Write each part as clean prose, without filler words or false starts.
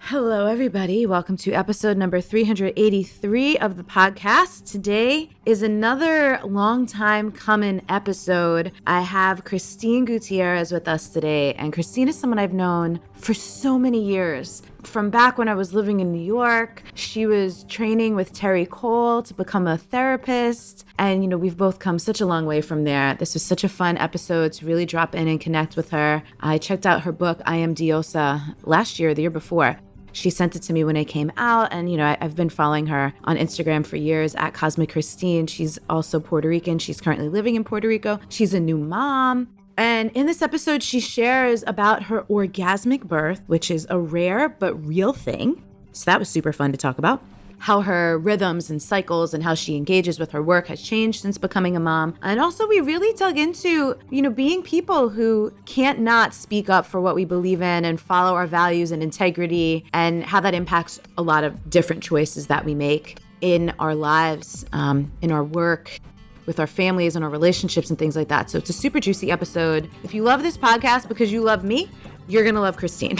Hello, everybody. Welcome to episode number 383 of the podcast. Today is another long time coming episode. I have Christine Gutierrez with us today, and Christine is someone I've known for so many years. From back when I was living in New York, she was training with Terry Cole to become a therapist. And, we've both come such a long way from there. This was such a fun episode to really drop in and connect with her. I checked out her book, I Am Diosa, last year, the year before. She sent it to me when it came out, and I've been following her on Instagram for years at Cosmic Christine. She's also Puerto Rican. She's currently living in Puerto Rico. She's a new mom. And in this episode, she shares about her orgasmic birth, which is a rare but real thing. So that was super fun to talk about. How her rhythms and cycles and how she engages with her work has changed since becoming a mom. And also we really dug into, being people who can't not speak up for what we believe in and follow our values and integrity, and how that impacts a lot of different choices that we make in our lives, in our work, with our families and our relationships and things like that. So it's a super juicy episode. If you love this podcast because you love me, you're going to love Christine.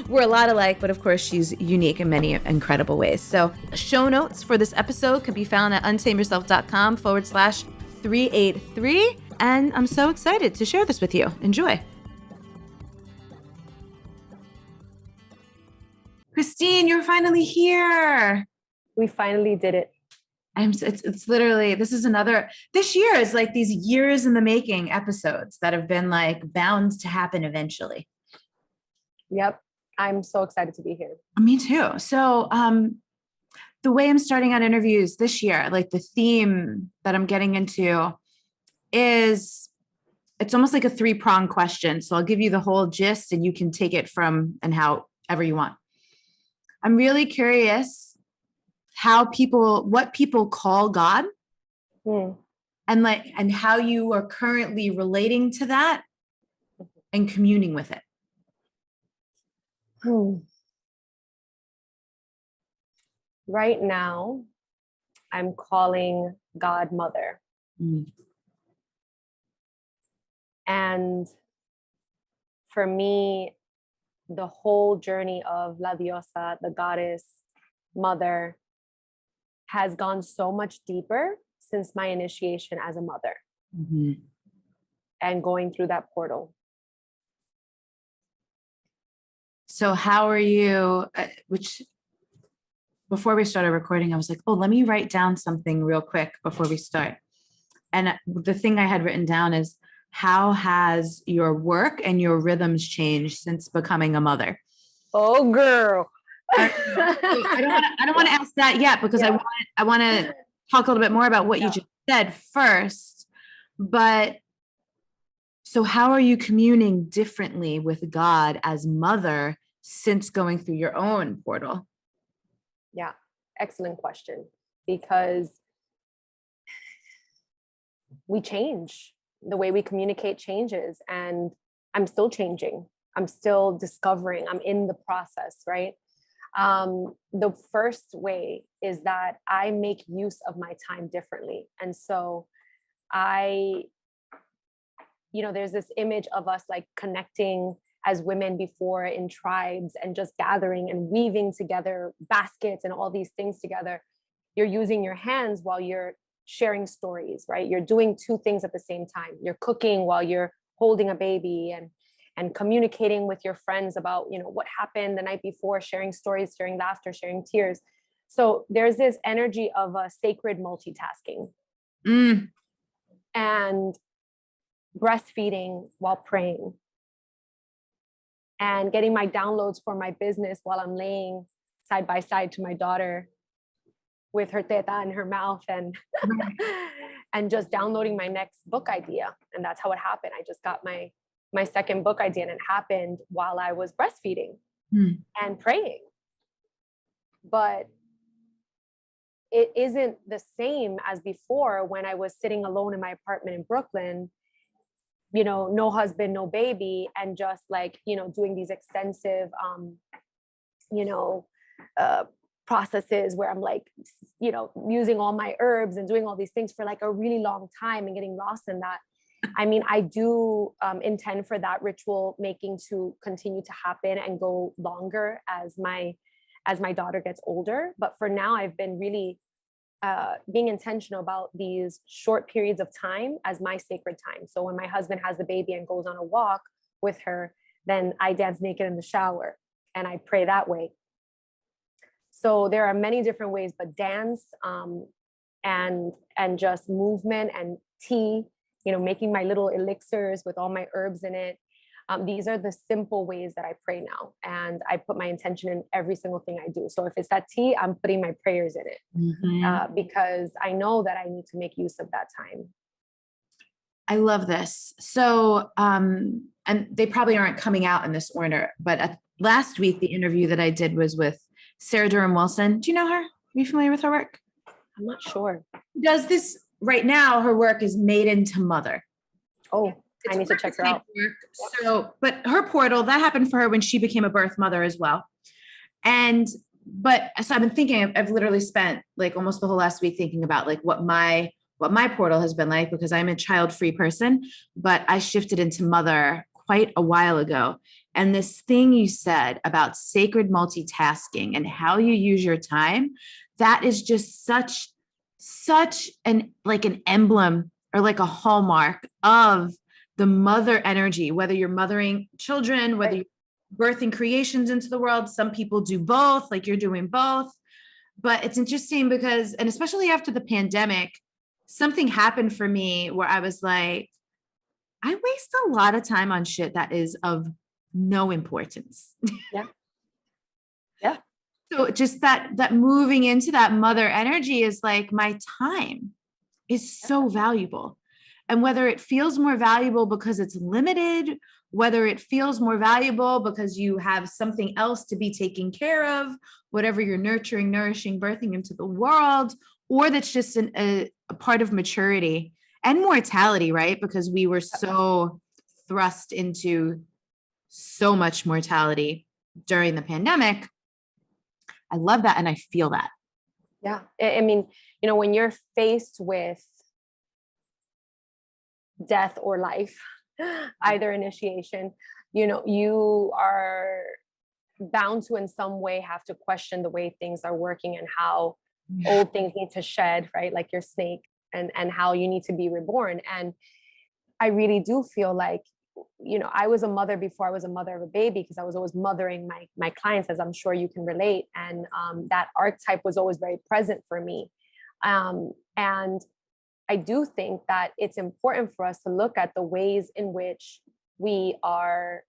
We're a lot alike, but of course she's unique in many incredible ways. So show notes for this episode can be found at untameyourself.com/383. And I'm so excited to share this with you. Enjoy. Christine, you're finally here. We finally did it. It's literally, this year is like these years in the making episodes that have been like bound to happen eventually. Yep. I'm so excited to be here. Me too. So, the way I'm starting out interviews this year, like the theme that I'm getting into it's almost like a 3-pronged question. So I'll give you the whole gist and you can take it from and however you want. I'm really curious what people call God and how you are currently relating to that and communing with it. Right now, I'm calling God Mother. And for me, the whole journey of La Diosa, the goddess, mother, has gone so much deeper since my initiation as a mother and going through that portal. So how are you, before we started recording, I was like, let me write down something real quick before we start. And the thing I had written down is, how has your work and your rhythms changed since becoming a mother? Oh, girl. I don't want to ask that yet because I want to talk a little bit more about what you just said first. But so how are you communing differently with God as mother since going through your own portal? Yeah, excellent question. Because we change. The way we communicate changes, and I'm still changing. I'm still discovering. I'm in the process, right? The first way is that I make use of my time differently. And so there's this image of us like connecting as women before in tribes and just gathering and weaving together baskets and all these things together. You're using your hands while you're sharing stories, right? You're doing 2 things at the same time. You're cooking while you're holding a baby and communicating with your friends about, what happened the night before, sharing stories, sharing laughter, sharing tears. So there's this energy of a sacred multitasking and breastfeeding while praying and getting my downloads for my business while I'm laying side by side to my daughter with her teta in her mouth and just downloading my next book idea. And that's how it happened. I just got my second book idea, and it happened while I was breastfeeding and praying. But it isn't the same as before when I was sitting alone in my apartment in Brooklyn, no husband, no baby, and just like, doing these extensive, processes where I'm like, using all my herbs and doing all these things for like a really long time and getting lost in that. I mean, I do intend for that ritual making to continue to happen and go longer as my daughter gets older. But for now, I've been really being intentional about these short periods of time as my sacred time. So when my husband has the baby and goes on a walk with her, then I dance naked in the shower and I pray that way. So there are many different ways, but dance and just movement and tea, making my little elixirs with all my herbs in it. These are the simple ways that I pray now. And I put my intention in every single thing I do. So if it's that tea, I'm putting my prayers in it because I know that I need to make use of that time. I love this. So, and they probably aren't coming out in this order, but last week, the interview that I did was with Sarah Durham Wilson. Do you know her? Are you familiar with her work? I'm not sure. Does this right now, her work is Maiden to Mother. Oh, I need to check her out. So, but her portal, that happened for her when she became a birth mother as well. But so I've been thinking, I've literally spent like almost the whole last week thinking about like what my portal has been like, because I'm a child-free person, but I shifted into mother quite a while ago. And this thing you said about sacred multitasking and how you use your time, that is just such an emblem or like a hallmark of the mother energy, whether you're mothering children, whether you're birthing creations into the world. Some people do both, like you're doing both. But it's interesting because, and especially after the pandemic, something happened for me where I was like, I waste a lot of time on shit that is of no importance. Yeah. Yeah. So just that moving into that mother energy is like, my time is so valuable. And whether it feels more valuable because it's limited, whether it feels more valuable because you have something else to be taken care of, whatever you're nurturing, nourishing, birthing into the world, or that's just a part of maturity and mortality, right? Because we were so thrust into so much mortality during the pandemic. I love that. And I feel that. Yeah. I mean, when you're faced with death or life, either initiation, you are bound to in some way have to question the way things are working and how old things need to shed, right? Like your snake, and how you need to be reborn. And I really do feel like, I was a mother before I was a mother of a baby, because I was always mothering my clients, as I'm sure you can relate. And that archetype was always very present for me. And I do think that it's important for us to look at the ways in which we are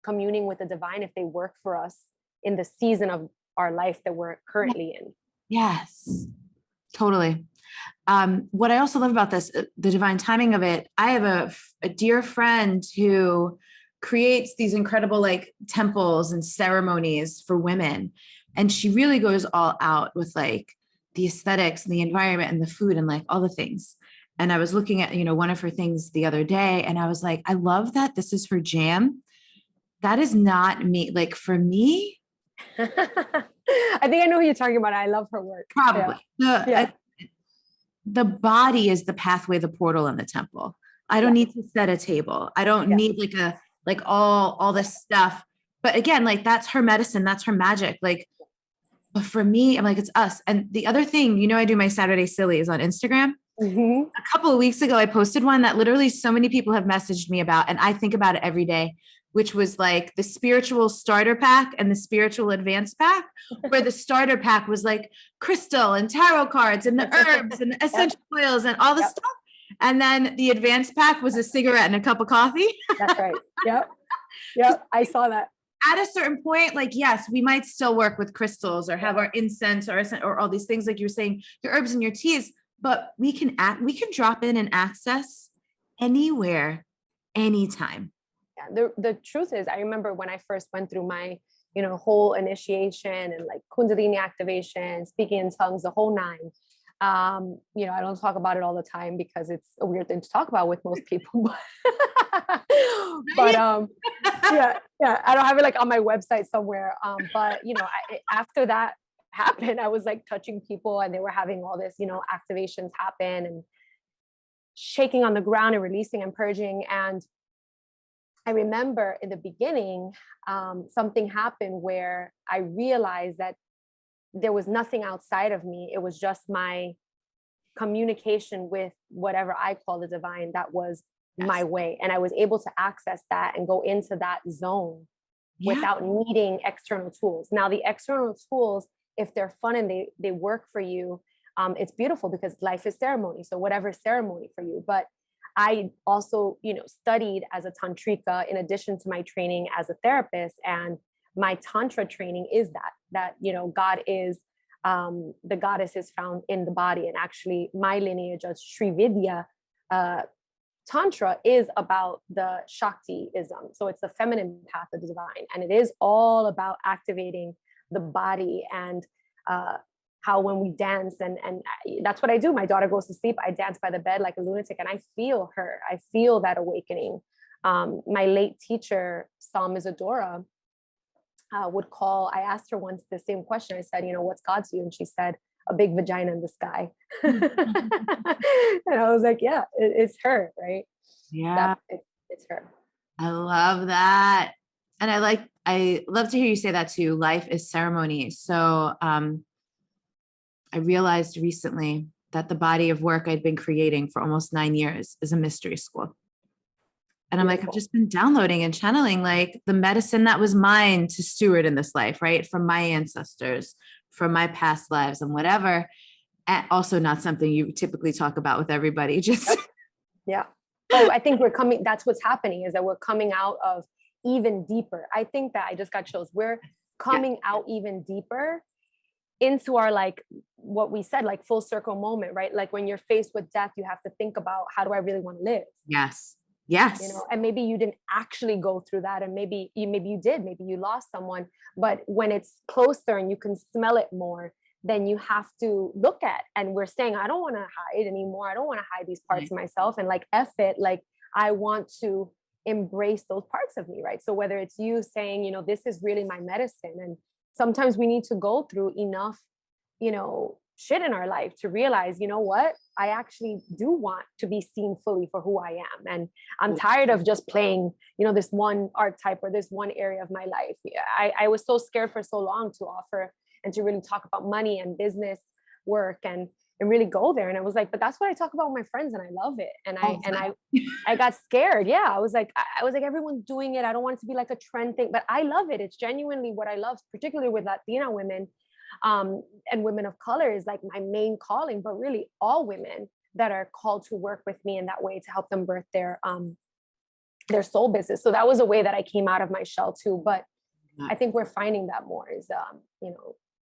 communing with the divine, if they work for us in the season of our life that we're currently in. Yes, totally. What I also love about this, the divine timing of it, I have a dear friend who creates these incredible like temples and ceremonies for women. And she really goes all out with like the aesthetics and the environment and the food and like all the things. And I was looking at, one of her things the other day, and I was like, I love that this is her jam. That is not me. Like for me, I think I know who you're talking about. I love her work. Probably. Yeah. The body is the pathway, the portal, and the temple. I don't need to set a table. I don't need like all this stuff. But again, like that's her medicine. That's her magic. Like, but for me, I'm like, it's us. And the other thing, I do my Saturday sillies on Instagram. Mm-hmm. A couple of weeks ago, I posted one that literally so many people have messaged me about, and I think about it every day, which was like the spiritual starter pack and the spiritual advanced pack, where the starter pack was like crystal and tarot cards and the herbs and the essential oils and all the stuff. And then the advanced pack was a cigarette and a cup of coffee. That's right. Yep. I saw that. At a certain point, like, yes, we might still work with crystals or have our incense or all these things, like you're saying, your herbs and your teas, but we can drop in and access anywhere, anytime. Yeah, the truth is, I remember when I first went through my, whole initiation and like Kundalini activation, speaking in tongues, the whole nine. I don't talk about it all the time because it's a weird thing to talk about with most people. But yeah, I don't have it like on my website somewhere. But after that happened, I was like touching people and they were having all this, activations happen. shaking on the ground and releasing and purging. And I remember in the beginning, something happened where I realized that there was nothing outside of me. It was just my communication with whatever I call the divine that was my way. And I was able to access that and go into that zone without needing external tools. Now, the external tools, if they're fun and they work for you, it's beautiful because life is ceremony. So whatever ceremony for you. But I also, studied as a tantrika in addition to my training as a therapist. And my tantra training is that God is, the goddess is found in the body. And actually my lineage of Sri Vidya, Tantra is about the Shaktiism. So it's the feminine path of the divine. And it is all about activating the body and how when we dance, and that's what I do. My daughter goes to sleep. I dance by the bed like a lunatic and I feel her. I feel that awakening. My late teacher, Psalm Isadora, I asked her once the same question. I said, what's God to you? And she said, a big vagina in the sky. And I was like, yeah, it's her, right? Yeah. It's her. I love that. And I love to hear you say that too. Life is ceremony. So, I realized recently that the body of work I'd been creating for almost 9 years is a mystery school. And I'm like, I've just been downloading and channeling like the medicine that was mine to steward in this life, right? From my ancestors, from my past lives and whatever. And also not something you typically talk about with everybody. Just yeah. Oh, I think that's what's happening is that we're coming out of even deeper. I think that I just got chills. We're coming out even deeper into our, like what we said, like full circle moment, right? Like when you're faced with death, you have to think about, how do I really want to live? Yes. And maybe you didn't actually go through that. And maybe you did, maybe you lost someone, but when it's closer and you can smell it more, then you have to look at, and we're saying, I don't want to hide anymore. I don't want to hide these parts of myself, and like, F it. Like, I want to embrace those parts of me. Right. So whether it's you saying, this is really my medicine. And sometimes we need to go through enough, shit in our life to realize, what, I actually do want to be seen fully for who I am. And I'm tired of just playing, this one archetype or this one area of my life. I was so scared for so long to offer and to really talk about money and business work and really go there. And I was like, but that's what I talk about with my friends and I love it. And I got scared. Yeah. I was like, everyone's doing it. I don't want it to be like a trend thing, but I love it. It's genuinely what I love, particularly with Latina women and women of color is like my main calling, but really all women that are called to work with me in that way to help them birth their soul business. So that was a way that I came out of my shell too. But I think we're finding that more is,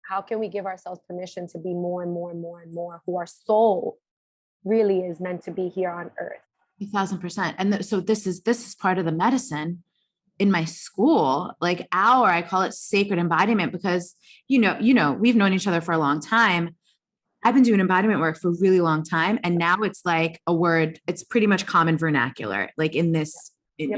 how can we give ourselves permission to be more and more and more and more who our soul really is meant to be here on earth? 1,000%. And so this is part of the medicine in my school, like I call it sacred embodiment because, we've known each other for a long time. I've been doing embodiment work for a really long time. And now it's like a word, it's pretty much common vernacular, like in this, and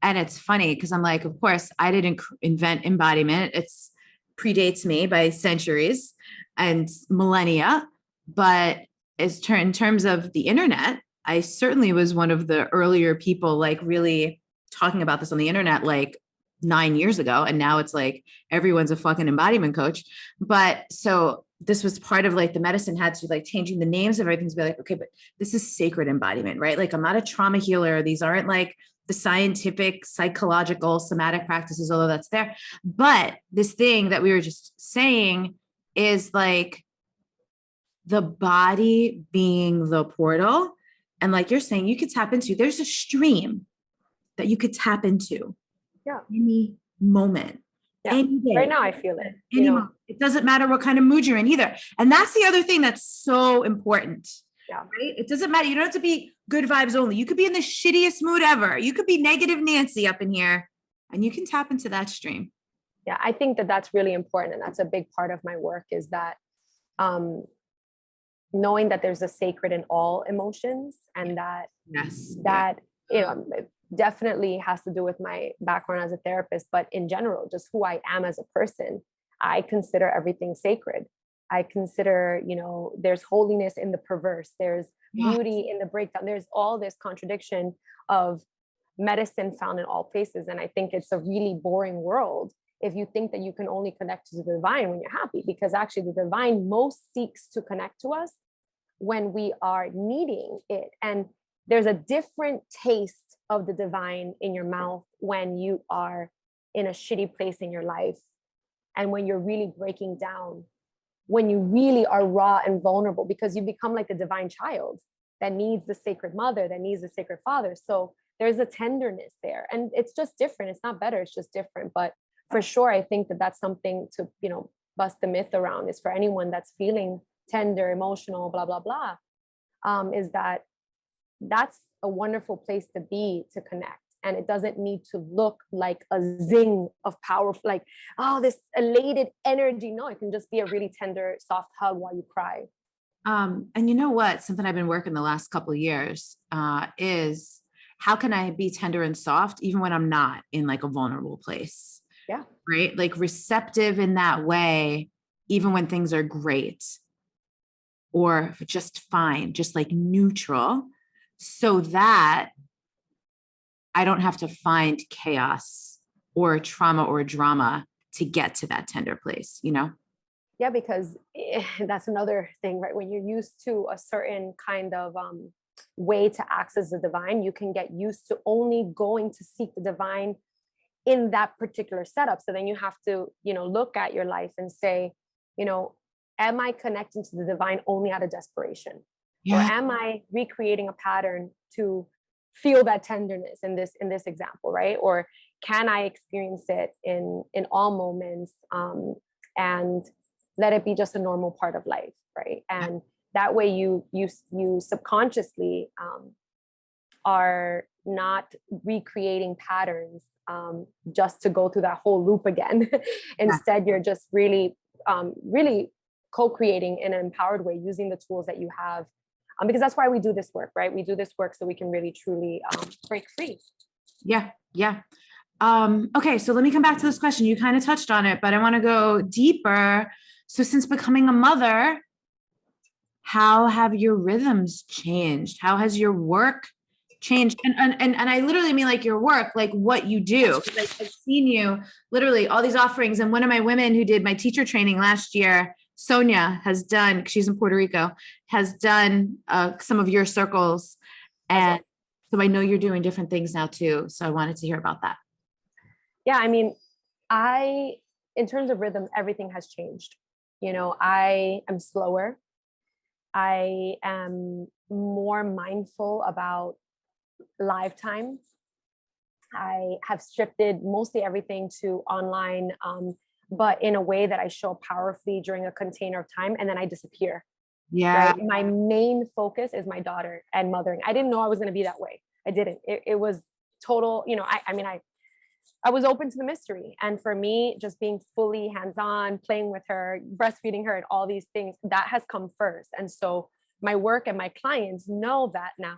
it's funny because I'm like, of course I didn't invent embodiment. It's predates me by centuries and millennia, but in terms of the internet, I certainly was one of the earlier people, like really talking about this on the internet, like 9 years ago. And now it's like, everyone's a fucking embodiment coach. But so this was part of like the medicine had to like changing the names of everything to be like, okay, but this is sacred embodiment, right? Like I'm not a trauma healer. These aren't like the scientific, psychological, somatic practices, although that's there. But this thing that we were just saying is like the body being the portal. And like you're saying, you could tap into, there's a stream that you could tap into any moment. Yeah. Any day. Right now I feel it. Moment. It doesn't matter what kind of mood you're in either. And that's the other thing that's so important. Yeah. Right? It doesn't matter. You don't have to be good vibes only. You could be in the shittiest mood ever. You could be negative Nancy up in here and you can tap into that stream. Yeah. I think that that's really important. And that's a big part of my work is that knowing that there's a sacred in all emotions and that, it definitely has to do with my background as a therapist, but in general, just who I am as a person, I consider everything sacred. I consider, there's holiness in the perverse, there's Yeah. beauty in the breakdown. There's all this contradiction of medicine found in all places. And I think it's a really boring world if you think that you can only connect to the divine when you're happy, because actually the divine most seeks to connect to us when we are needing it. And there's a different taste of the divine in your mouth when you are in a shitty place in your life, and when you're really breaking down, when you really are raw and vulnerable, because you become like the divine child that needs the sacred mother, that needs the sacred father. So there's a tenderness there, and it's just different. It's not better, it's just different. But for sure, I think that that's something to, bust the myth around, is for anyone that's feeling tender, emotional, blah, blah, blah, is that that's a wonderful place to be, to connect. And it doesn't need to look like a zing of power, like, oh, this elated energy. No, it can just be a really tender, soft hug while you cry. And you know what? Something I've been working the last couple of years is how can I be tender and soft even when I'm not in like a vulnerable place? Yeah. Right? Like receptive in that way, even when things are great or just fine, just like neutral, so that I don't have to find chaos or trauma or drama to get to that tender place, Yeah, because that's another thing, right? When you're used to a certain kind of way to access the divine, you can get used to only going to seek the divine in that particular setup. So then you have to, look at your life and say, am I connecting to the divine only out of desperation? Yeah. Or am I recreating a pattern to feel that tenderness in this example, right? Or can I experience it in all moments, and let it be just a normal part of life, right? And that way you subconsciously are not recreating patterns just to go through that whole loop again. Instead, you're just really co-creating in an empowered way, using the tools that you have. Because that's why we do this work, right? We do this work so we can really, truly break free. Yeah. Yeah. Okay. So let me come back to this question. You kind of touched on it, but I want to go deeper. So since becoming a mother, how have your rhythms changed? How has your work changed? And I literally mean like your work, like what you do. Because I've seen you literally all these offerings. And one of my women who did my teacher training last year, Sonia, has done, she's in Puerto Rico, has done some of your circles. And so I know you're doing different things now too. So I wanted to hear about that. Yeah, I mean, in terms of rhythm, everything has changed. I am slower. I am more mindful about live time. I have shifted mostly everything to online, but in a way that I show powerfully during a container of time, and then I disappear. Yeah. Right? My main focus is my daughter and mothering. I didn't know I was going to be that way. I didn't. It was total, I was open to the mystery. And for me, just being fully hands-on, playing with her, breastfeeding her, and all these things, that has come first. And so my work and my clients know that now,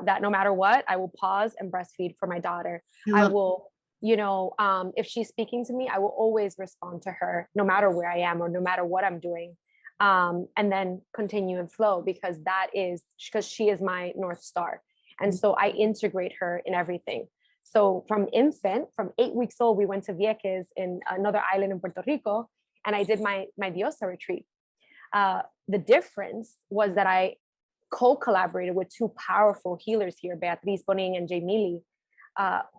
that no matter what, I will pause and breastfeed for my daughter. I will, if she's speaking to me, I will always respond to her, no matter where I am or no matter what I'm doing. And then continue and flow, because she is my North Star. And so I integrate her in everything. So from 8 weeks old, we went to Vieques in another island in Puerto Rico, and I did my Diosa retreat. The difference was that I co-collaborated with two powerful healers here, Beatriz Boning and Jamili,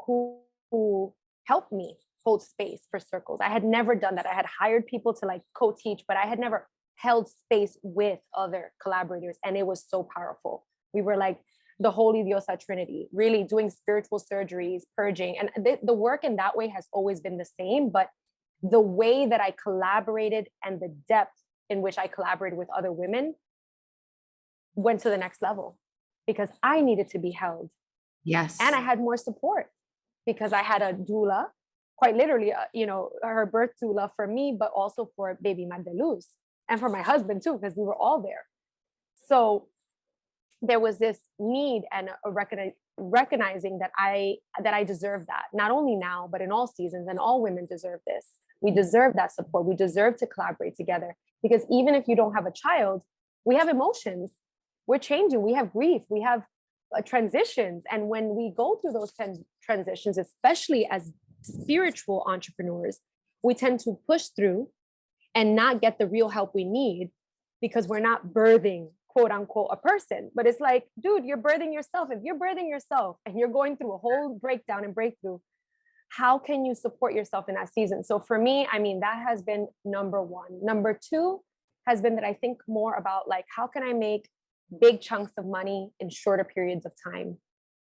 who helped me hold space for circles. I had never done that. I had hired people to like co-teach, but I had never held space with other collaborators, and it was so powerful. We were like the Holy Diosa Trinity, really doing spiritual surgeries, purging. And the work in that way has always been the same, but the way that I collaborated and the depth in which I collaborated with other women went to the next level, because I needed to be held. Yes. And I had more support because I had a doula, quite literally, her birth doula for me, but also for baby Magdaluz and for my husband too, because we were all there. So there was this need and a recognizing that I deserve that, not only now, but in all seasons, and all women deserve this. We deserve that support. We deserve to collaborate together, because even if you don't have a child, we have emotions. we're changing. We have grief. We have transitions. And when we go through those transitions, especially as spiritual entrepreneurs, we tend to push through and not get the real help we need because we're not birthing, quote unquote, a person. But it's like, dude, you're birthing yourself. If you're birthing yourself and you're going through a whole breakdown and breakthrough, how can you support yourself in that season? So for me, I mean, that has been number one. Number two has been that I think more about like, how can I make big chunks of money in shorter periods of time?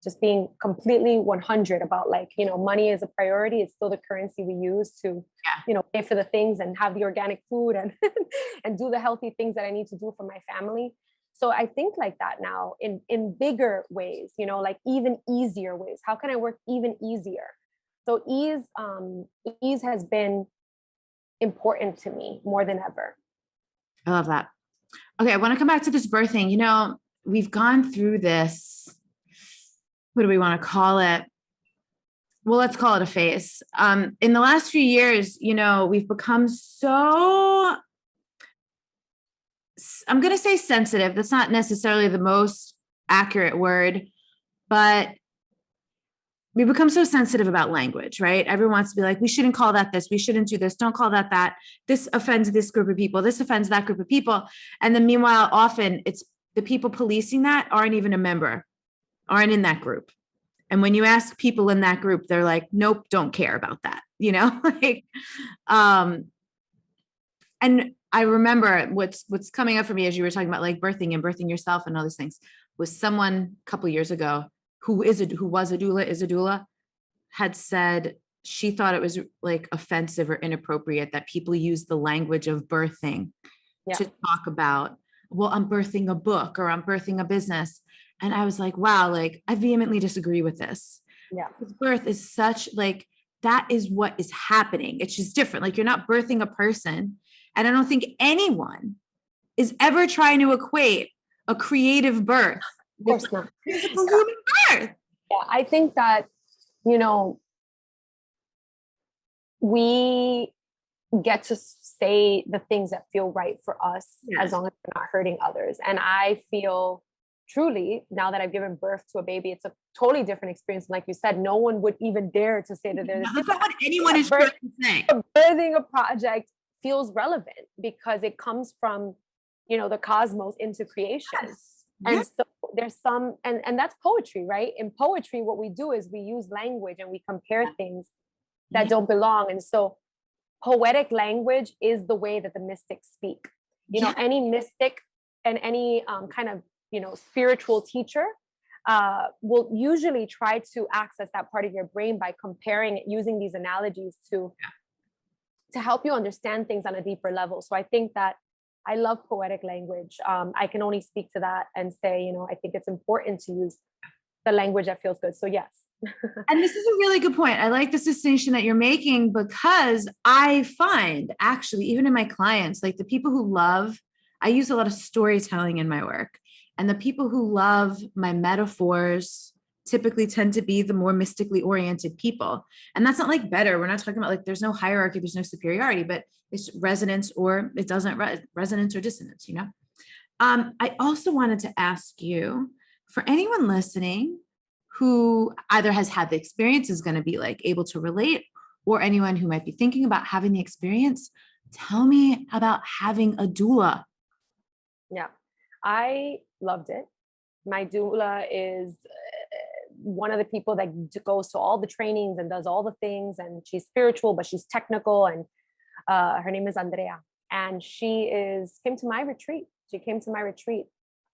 Just being completely 100 about like, you know, money is a priority. It's still the currency we use to, you know, pay for the things and have the organic food and, and do the healthy things that I need to do for my family. So I think like that now in bigger ways, you know, like even easier ways. How can I work even easier? So ease has been important to me more than ever. I love that. Okay. I want to come back to this birthing. You know, we've gone through this. What do we want to call it? Well, let's call it a phase. In the last few years, you know, we've become so, I'm going to say sensitive. That's not necessarily the most accurate word, but we become so sensitive about language, right? Everyone wants to be like, we shouldn't call that this. We shouldn't do this. Don't call that that. This offends this group of people. This offends that group of people. And then meanwhile, often it's the people policing that aren't even a member, aren't in that group. And when you ask people in that group, they're like, nope, don't care about that. You know, like, and I remember what's coming up for me as you were talking about like birthing and birthing yourself and all these things was someone a couple of years ago who was a doula, had said she thought it was like offensive or inappropriate that people use the language of birthing to talk about, well, I'm birthing a book or I'm birthing a business. And I was like, wow, like I vehemently disagree with this. Yeah. Because birth is such like, that is what is happening. It's just different. Like you're not birthing a person. And I don't think anyone is ever trying to equate a creative birth with a physical human birth. Yeah, I think that, you know, we get to say the things that feel right for us as long as we're not hurting others. And I feel truly, now that I've given birth to a baby, it's a totally different experience. Like you said, no one would even dare to say that there's that's not what anyone is trying to say. Birthing a project feels relevant because it comes from, you know, the cosmos into creation. Yes. And so there's some, and that's poetry, right? In poetry, what we do is we use language and we compare things that don't belong. And so poetic language is the way that the mystics speak. You know, any mystic and any kind of, you know, spiritual teacher will usually try to access that part of your brain by comparing it, using these analogies to help you understand things on a deeper level. So I think that I love poetic language. I can only speak to that and say, you know, I think it's important to use the language that feels good. So yes. And this is a really good point. I like this distinction that you're making because I find actually, even in my clients, like the people who love, I use a lot of storytelling in my work, and the people who love my metaphors typically tend to be the more mystically oriented people. And that's not like better. We're not talking about like, there's no hierarchy, there's no superiority, but it's resonance or it doesn't resonance or dissonance, you know? I also wanted to ask you, for anyone listening who either has had the experience, is going to be like able to relate, or anyone who might be thinking about having the experience, tell me about having a doula. Yeah, I loved it. My doula is one of the people that goes to all the trainings and does all the things, and she's spiritual, but she's technical. And her name is Andrea, and she came to my retreat. She came to my retreat,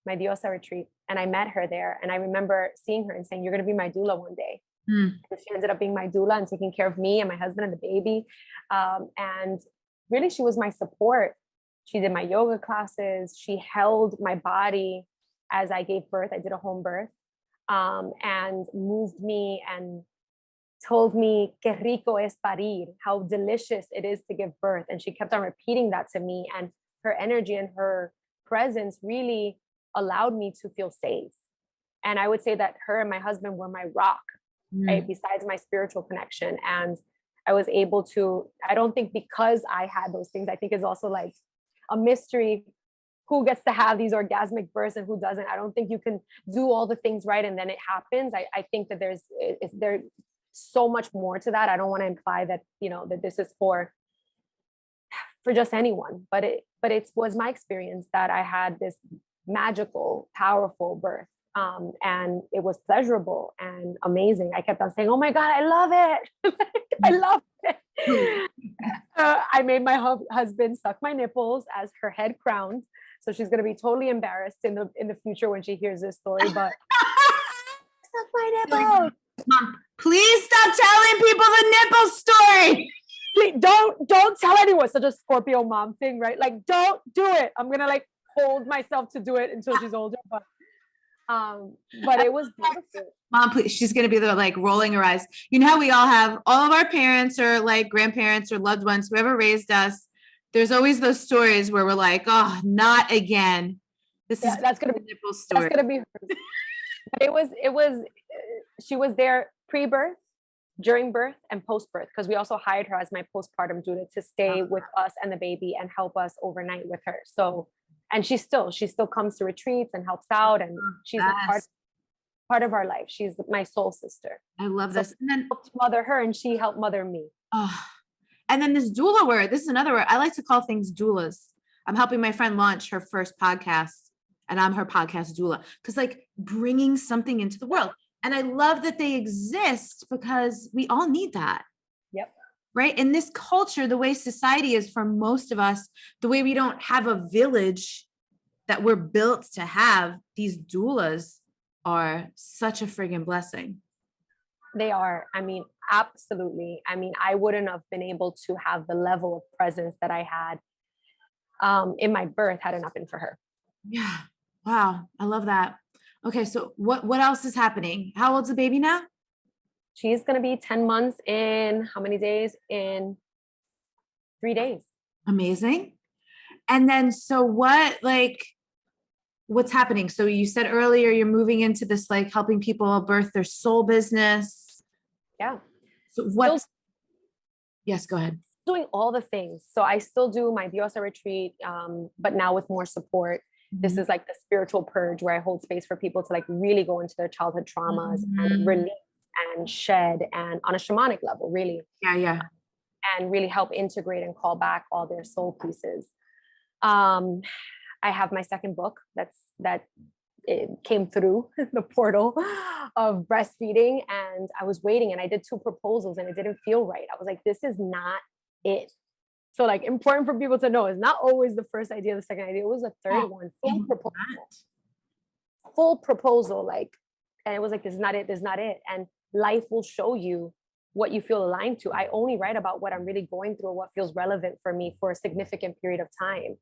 my Diosa retreat, and I met her there. And I remember seeing her and saying, "You're going to be my doula one day." And she ended up being my doula and taking care of me and my husband and the baby. And really, she was my support. She did my yoga classes. She held my body as I gave birth. I did a home birth, and moved me and told me, "Qué rico es parir," how delicious it is to give birth. And she kept on repeating that to me. And her energy and her presence really allowed me to feel safe. And I would say that her and my husband were my rock, right? Besides my spiritual connection. And I was able to, I don't think because I had those things, I think it's also like a mystery who gets to have these orgasmic births and who doesn't. I don't think you can do all the things right and then it happens. I think that there's so much more to that. I don't want to imply that, that this is for just anyone, but it was my experience that I had this magical, powerful birth. And it was pleasurable and amazing. I kept on saying, "Oh my God, I love it. I love it." I made my husband suck my nipples as her head crowned. So she's going to be totally embarrassed in the future when she hears this story, but suck my nipples. Mom, please stop telling people the nipple story. Please, don't tell anyone. Such a Scorpio mom thing, right? Like, don't do it. I'm going to like hold myself to do it until she's older, but it was beautiful. Mom, please. She's going to be the like rolling her eyes. You know how we all have all of our parents or like grandparents or loved ones, whoever raised us. There's always those stories where we're like, oh, not again. That's going to be nipple story. That's going to be hers. But she was there pre-birth, during birth, and post-birth, because we also hired her as my postpartum doula to stay with us and the baby and help us overnight with her. So, and she still comes to retreats and helps out, and she's a part of our life. She's my soul sister. I love this. And then helped mother her, and she helped mother me. Oh, and then this doula word. This is another word. I like to call things doulas. I'm helping my friend launch her first podcast, and I'm her podcast doula, because like bringing something into the world. And I love that they exist because we all need that. Yep. Right. In this culture, the way society is for most of us, the way we don't have a village that we're built to have, these doulas are such a friggin' blessing. They are. I mean, absolutely. I mean, I wouldn't have been able to have the level of presence that I had in my birth had it not been for her. Yeah. Wow. I love that. Okay. So what else is happening? How old's the baby now? She's going to be 10 months in how many days? In 3 days. Amazing. And then, so what's happening? So you said earlier, you're moving into this, like helping people birth their soul business. Yeah. So what? Yes, go ahead. Doing all the things. So I still do my Diosa retreat, but now with more support. This is like the spiritual purge where I hold space for people to like really go into their childhood traumas and release and shed, and on a shamanic level, really. Yeah. And really help integrate and call back all their soul pieces. I have my second book that it came through the portal of breastfeeding, and I was waiting, and I did 2 proposals and it didn't feel right. I was like, this is not it. So like, important for people to know, it's not always the first idea, the second idea. It was the third one, full proposal. Like, and it was like, this is not it. This is not it. And life will show you what you feel aligned to. I only write about what I'm really going through, what feels relevant for me for a significant period of time.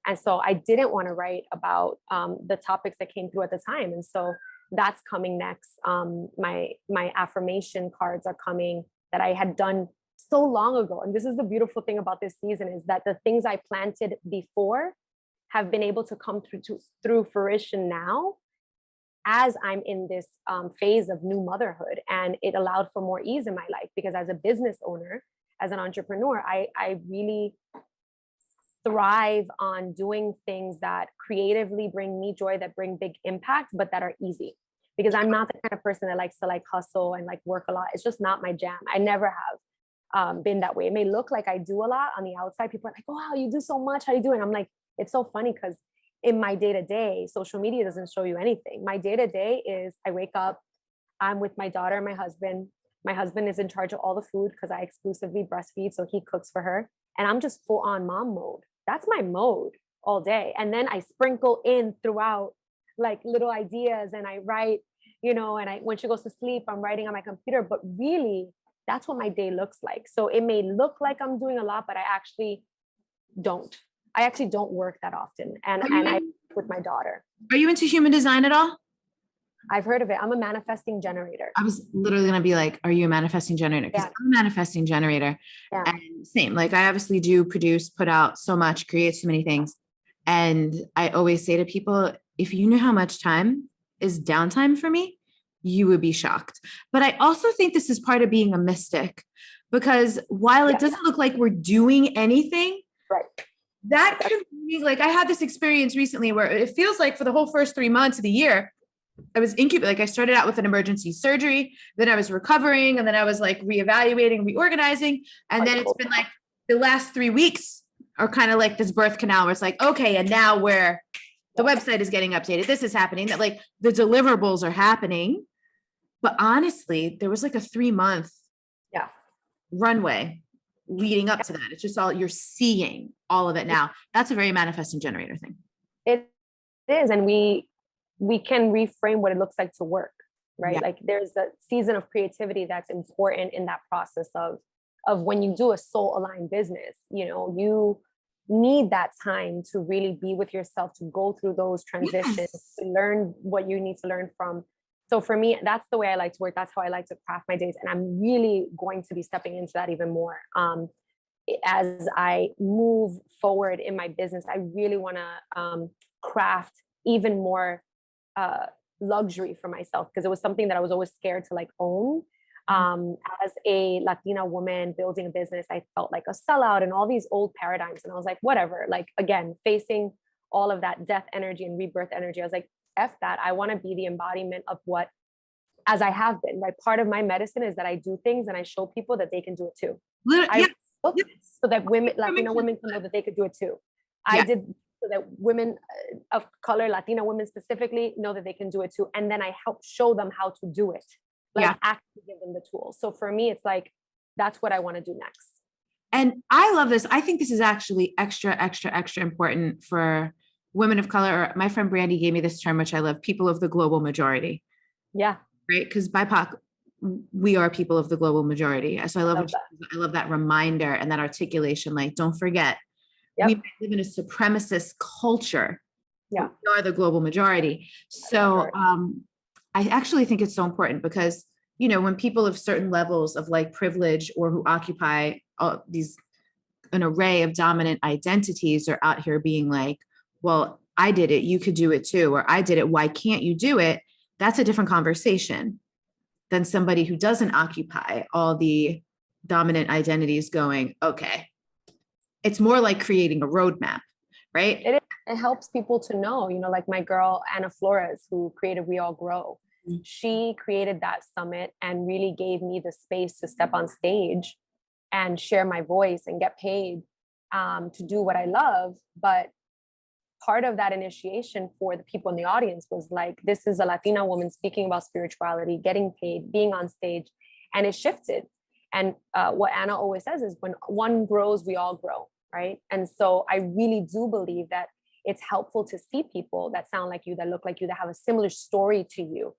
And so I didn't want to write about the topics that came through at the time. And so that's coming next. My affirmation cards are coming that I had done so long ago. And this is the beautiful thing about this season, is that the things I planted before have been able to come through fruition now, as I'm in this phase of new motherhood. And it allowed for more ease in my life, because as a business owner, as an entrepreneur, I really thrive on doing things that creatively bring me joy, that bring big impact, but that are easy. Because I'm not the kind of person that likes to like hustle and like work a lot. It's just not my jam. I never have been that way. It may look like I do a lot on the outside. People are like, oh, wow, you do so much. How do you do it? And I'm like, it's so funny, because in my day-to-day, social media doesn't show you anything. My day-to-day is I wake up, I'm with my daughter and my husband. My husband is in charge of all the food because I exclusively breastfeed. So he cooks for her. And I'm just full on mom mode. That's my mode all day. And then I sprinkle in throughout like little ideas, and I write, and when she goes to sleep, I'm writing on my computer, but really that's what my day looks like. So it may look like I'm doing a lot, but I actually don't work that often. And I with my daughter. Are you into human design at all? I've heard of it. I'm a manifesting generator. I was literally going to be like, are you a manifesting generator? Because I'm a manifesting generator. Yeah. And same, like I obviously do produce, put out so much, create so many things. And I always say to people, if you knew how much time is downtime for me, you would be shocked. But I also think this is part of being a mystic, because while it doesn't look like we're doing anything, right, that can be like, I had this experience recently where it feels like for the whole first 3 months of the year, I was incubating. Like I started out with an emergency surgery, then I was recovering, and then I was like reevaluating, reorganizing. And then it's been like the last 3 weeks are kind of like this birth canal where it's like, okay, and now where the website is getting updated, this is happening, that like the deliverables are happening. But honestly, there was like a 3-month runway leading up to that. It's just all, you're seeing all of it now. That's a very manifesting generator thing. It is. And we can reframe what it looks like to work, right? Yeah. Like there's a season of creativity that's important in that process of when you do a soul aligned business, you know, you need that time to really be with yourself, to go through those transitions, to learn what you need to learn from. So for me, that's the way I like to work. That's how I like to craft my days. And I'm really going to be stepping into that even more. As I move forward in my business, I really want to craft even more luxury for myself, because it was something that I was always scared to like own. As a Latina woman building a business, I felt like a sellout and all these old paradigms. And I was like, whatever, like, again, facing all of that death energy and rebirth energy. I was like, F that. I want to be the embodiment of what, as I have been, right? Part of my medicine is that I do things and I show people that they can do it too. So that women, Latina women can know that they could do it too. I did so that women of color, Latina women specifically, know that they can do it too. And then I help show them how to do it. Like actually give them the tools. So for me, it's like, that's what I want to do next. And I love this. I think this is actually extra important for women of color. My friend Brandy gave me this term, which I love, people of the global majority. Yeah. Right. Because BIPOC, we are people of the global majority. So I love that reminder and that articulation. Like, don't forget, we live in a supremacist culture. Yeah. We are the global majority. So I actually think it's so important because, you know, when people of certain levels of like privilege or who occupy an array of dominant identities are out here being like, well, I did it, you could do it too, or I did it, why can't you do it? That's a different conversation than somebody who doesn't occupy all the dominant identities going, okay. It's more like creating a roadmap, right? It helps people to know, you know, like my girl, Anna Flores, who created We All Grow. She created that summit and really gave me the space to step on stage and share my voice and get paid to do what I love. But part of that initiation for the people in the audience was like, this is a Latina woman speaking about spirituality, getting paid, being on stage, and it shifted. And what Anna always says is when one grows, we all grow, right? And so I really do believe that it's helpful to see people that sound like you, that look like you, that have a similar story to you,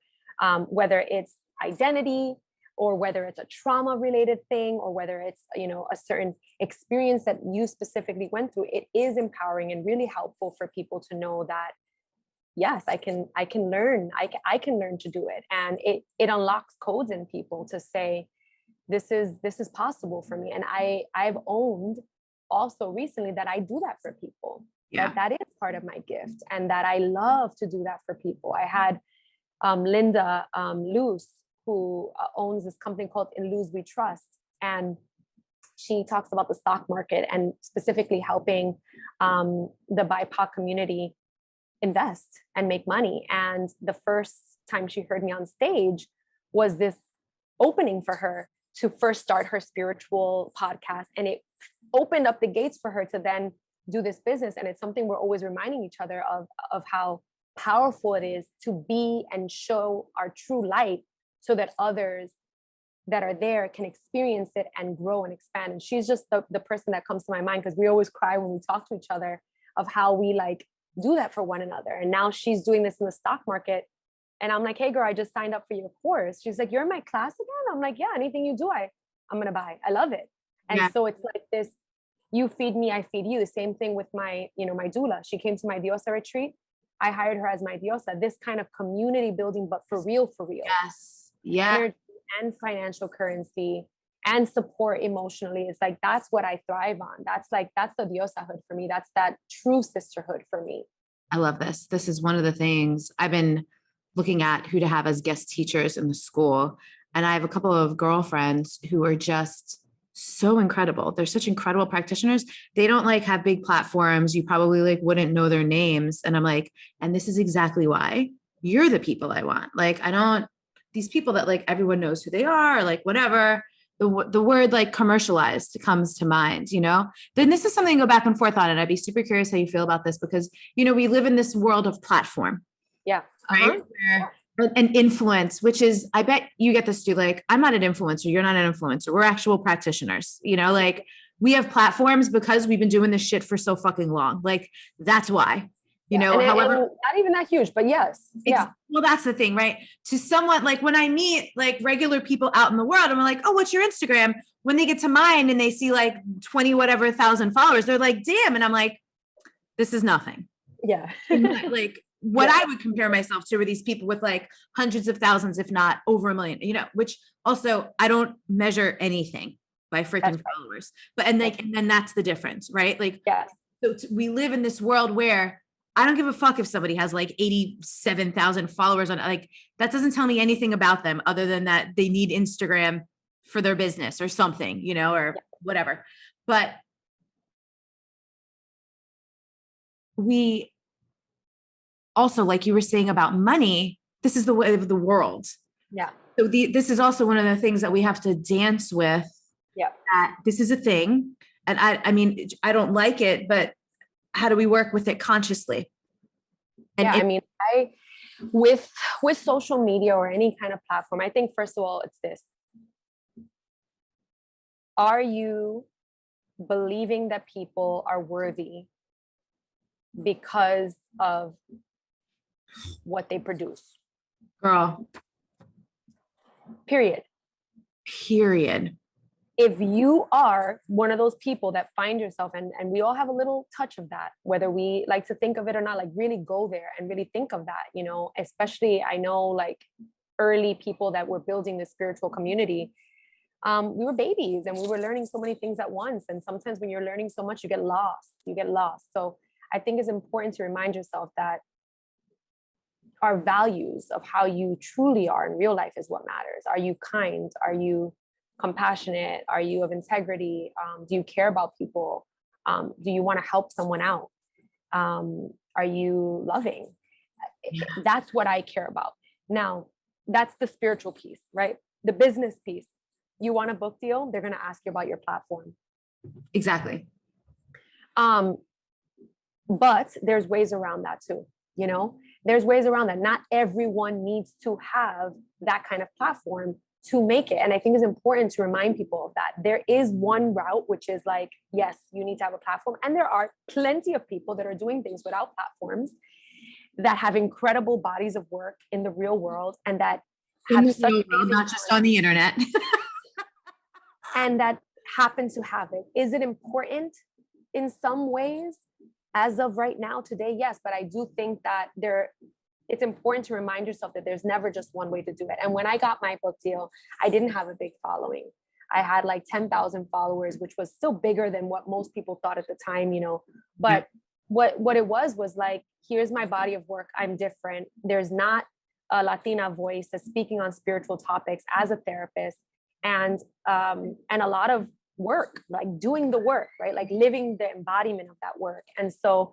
whether it's identity or whether it's a trauma related thing, or whether it's, you know, a certain experience that you specifically went through. It is empowering and really helpful for people to know that, yes, I can learn, I can learn to do it. And it unlocks codes in people to say, this is possible for me. And I've owned also recently that I do that for people. That is part of my gift, and that I love to do that for people. I had Linda Luce, who owns this company called In Luz We Trust. And she talks about the stock market and specifically helping the BIPOC community invest and make money. And the first time she heard me on stage was this opening for her to first start her spiritual podcast. And it opened up the gates for her to then do this business. And it's something we're always reminding each other of how powerful it is to be and show our true light so that others that are there can experience it and grow and expand. And she's just the person that comes to my mind, because we always cry when we talk to each other of how we like do that for one another. And now she's doing this in the stock market. And I'm like, hey girl, I just signed up for your course. She's like, you're in my class again? I'm like, yeah, anything you do, I'm going to buy. I love it. And so it's like this, you feed me, I feed you. The same thing with my doula. She came to my Diosa retreat. I hired her as my Diosa, this kind of community building, but for real. Yes. Yeah. Energy and financial currency and support emotionally. It's like, that's what I thrive on. That's the Diosahood for me. That's that true sisterhood for me. I love this. This is one of the things I've been looking at, who to have as guest teachers in the school. And I have a couple of girlfriends who are just so incredible. They're such incredible practitioners. They don't like have big platforms. You probably like wouldn't know their names. And I'm like, and this is exactly why you're the people I want. Like, I don't, these people that like everyone knows who they are, or like whatever. The word like commercialized comes to mind, you know, then this is something to go back and forth on. And I'd be super curious how you feel about this because, you know, we live in this world of platform. Yeah. Right. An influence, which is, I bet you get this too. Like, I'm not an influencer. You're not an influencer. We're actual practitioners, you know, like we have platforms because we've been doing this shit for so fucking long. Like, that's why, you know, and however, and not even that huge, but yes. Yeah. Well, that's the thing, right? To someone like when I meet like regular people out in the world, I'm like, oh, what's your Instagram? When they get to mine and they see like 20, whatever thousand followers, they're like, damn. And I'm like, this is nothing. Yeah. Like, what I would compare myself to are these people with like hundreds of thousands, if not over a million, you know, which also I don't measure anything by freaking followers, but, and like, and then that's the difference, right? Like, so we live in this world where I don't give a fuck if somebody has like 87,000 followers on, like, that doesn't tell me anything about them other than that they need Instagram for their business or something, you know, or whatever. But we also, like you were saying about money, this is the way of the world. Yeah. So this is also one of the things that we have to dance with. Yeah. That this is a thing. And I mean, I don't like it, but how do we work with it consciously? And I mean, with social media or any kind of platform, I think first of all, it's this. Are you believing that people are worthy because of what they produce? Girl. Period. If you are one of those people that find yourself, and we all have a little touch of that, whether we like to think of it or not, like really go there and really think of that, you know, especially I know like early people that were building the spiritual community, we were babies and we were learning so many things at once. And sometimes when you're learning so much, you get lost. So I think it's important to remind yourself that our values of how you truly are in real life is what matters. Are you kind? Are you compassionate? Are you of integrity? Do you care about people? Do you want to help someone out? Are you loving? That's what I care about. Now, that's the spiritual piece, right? The business piece. You want a book deal? They're going to ask you about your platform. Exactly. But there's ways around that too, you know? There's ways around that. Not everyone needs to have that kind of platform to make it. And I think it's important to remind people of that. There is one route, which is like, yes, you need to have a platform. And there are plenty of people that are doing things without platforms that have incredible bodies of work in the real world and that have such real world, not just on the internet. And that happen to have it. Is it important in some ways? As of right now, today, yes, but I do think that it's important to remind yourself that there's never just one way to do it. And when I got my book deal, I didn't have a big following. I had like 10,000 followers, which was still bigger than what most people thought at the time, you know, but what it was like, here's my body of work. I'm different. There's not a Latina voice that's speaking on spiritual topics as a therapist, and a lot of work, like doing the work, right? Like living the embodiment of that work. And so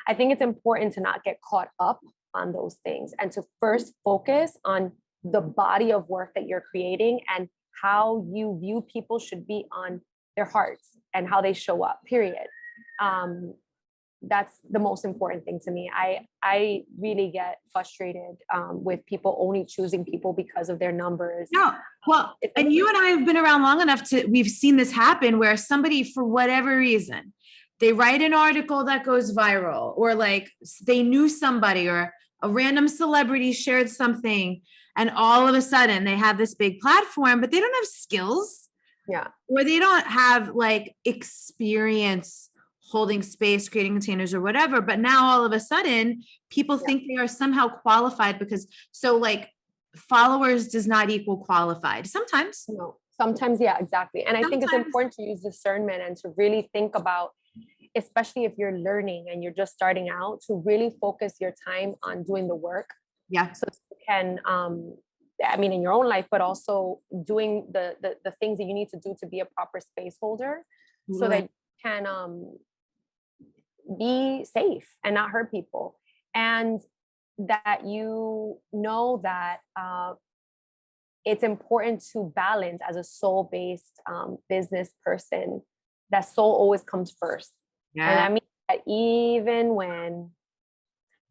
I think it's important to not get caught up on those things and to first focus on the body of work that you're creating and how you view people should be on their hearts and how they show up, period. That's the most important thing to me. I really get frustrated with people only choosing people because of their numbers. No, well, and you and I have been around long enough we've seen this happen where somebody, for whatever reason, they write an article that goes viral, or like they knew somebody or a random celebrity shared something, and all of a sudden they have this big platform, but they don't have skills. Yeah. Or they don't have like experience holding space, creating containers or whatever. But now all of a sudden people think they are somehow qualified because like followers does not equal qualified. Sometimes. No, sometimes. Yeah, exactly. And I think it's important to use discernment and to really think about, especially if you're learning and you're just starting out, to really focus your time on doing the work. Yeah. So you can I mean, in your own life, but also doing the things that you need to do to be a proper space holder so that you can be safe and not hurt people. And that you know that it's important to balance as a soul-based business person, that soul always comes first. Yeah. And I mean that even when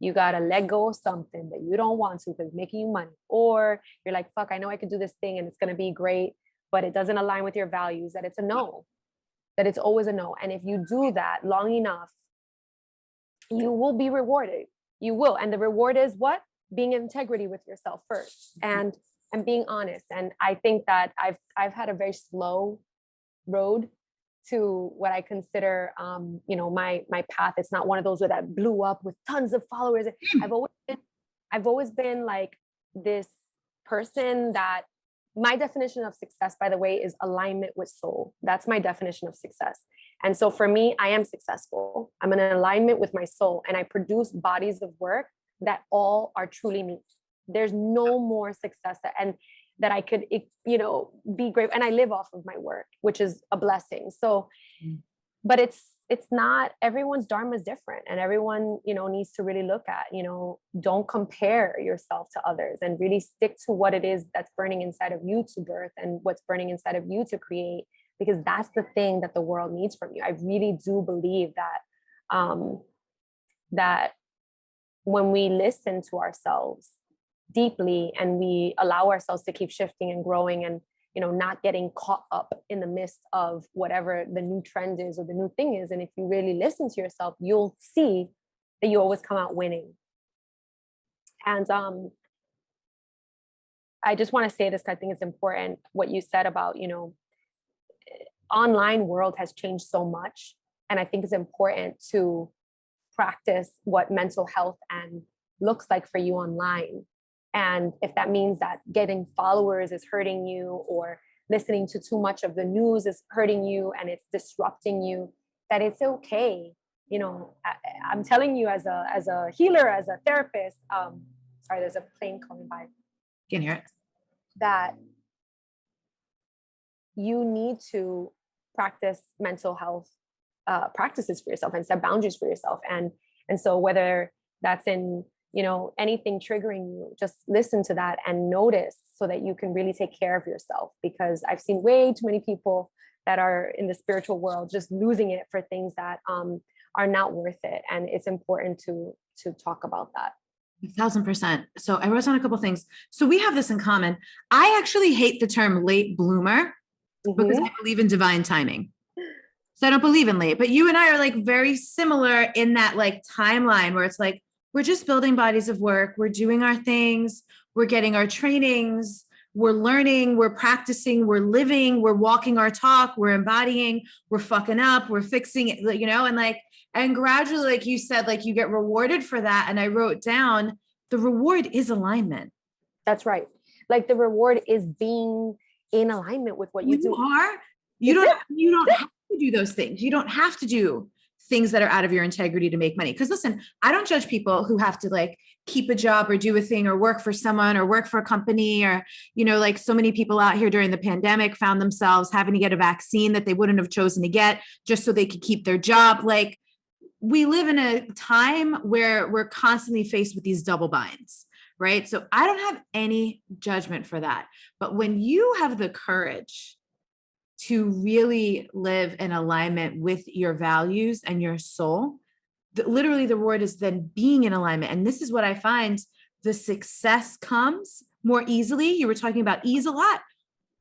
you gotta let go of something that you don't want to because it's making you money, or you're like, fuck, I know I could do this thing and it's gonna be great, but it doesn't align with your values, that it's a no, that it's always a no. And if you do that long enough, you will be rewarded. You will. And the reward is what? Being in integrity with yourself first and being honest. And I think that I've had a very slow road to what I consider, my path. It's not one of those where that blew up with tons of followers. I've always been like this person that, my definition of success, by the way, is alignment with soul. That's my definition of success. And so for me, I am successful. I'm in alignment with my soul, and I produce bodies of work that all are truly me. There's no more success that I could, be great. And I live off of my work, which is a blessing. So, but it's not, everyone's dharma is different, and everyone, needs to really look at, don't compare yourself to others, and really stick to what it is that's burning inside of you to birth, and what's burning inside of you to create, because that's the thing that the world needs from you. I really do believe that, that when we listen to ourselves deeply and we allow ourselves to keep shifting and growing, and not getting caught up in the midst of whatever the new trend is or the new thing is, and if you really listen to yourself, you'll see that you always come out winning. And I just want to say this, because I think it's important what you said about, online world has changed so much, and I think it's important to practice what mental health and looks like for you online. And if that means that getting followers is hurting you, or listening to too much of the news is hurting you and it's disrupting you, that it's okay. I'm telling you as a healer, as a therapist, sorry, there's a plane coming by. Can hear it. That you need to practice mental health practices for yourself and set boundaries for yourself. And so whether that's in, anything triggering you, just listen to that and notice, so that you can really take care of yourself. Because I've seen way too many people that are in the spiritual world just losing it for things that are not worth it. And it's important to talk about that. 1,000%. So I wrote down a couple of things. So we have this in common. I actually hate the term late bloomer, because I believe in divine timing. So I don't believe in late, but you and I are like very similar in that like timeline where it's like, we're just building bodies of work. We're doing our things. We're getting our trainings. We're learning. We're practicing. We're living. We're walking our talk. We're embodying. We're fucking up. We're fixing it, and gradually, like you said, like you get rewarded for that. And I wrote down, the reward is alignment. That's right. Like the reward is being in alignment with what you do. You don't have to do those things. You don't have to do things that are out of your integrity to make money. Because listen, I don't judge people who have to like keep a job or do a thing or work for someone or work for a company, or, like so many people out here during the pandemic found themselves having to get a vaccine that they wouldn't have chosen to get just so they could keep their job. Like, we live in a time where we're constantly faced with these double binds, right? So I don't have any judgment for that. But when you have the courage to really live in alignment with your values and your soul, literally the word is then being in alignment. And this is what I find, the success comes more easily. You were talking about ease a lot.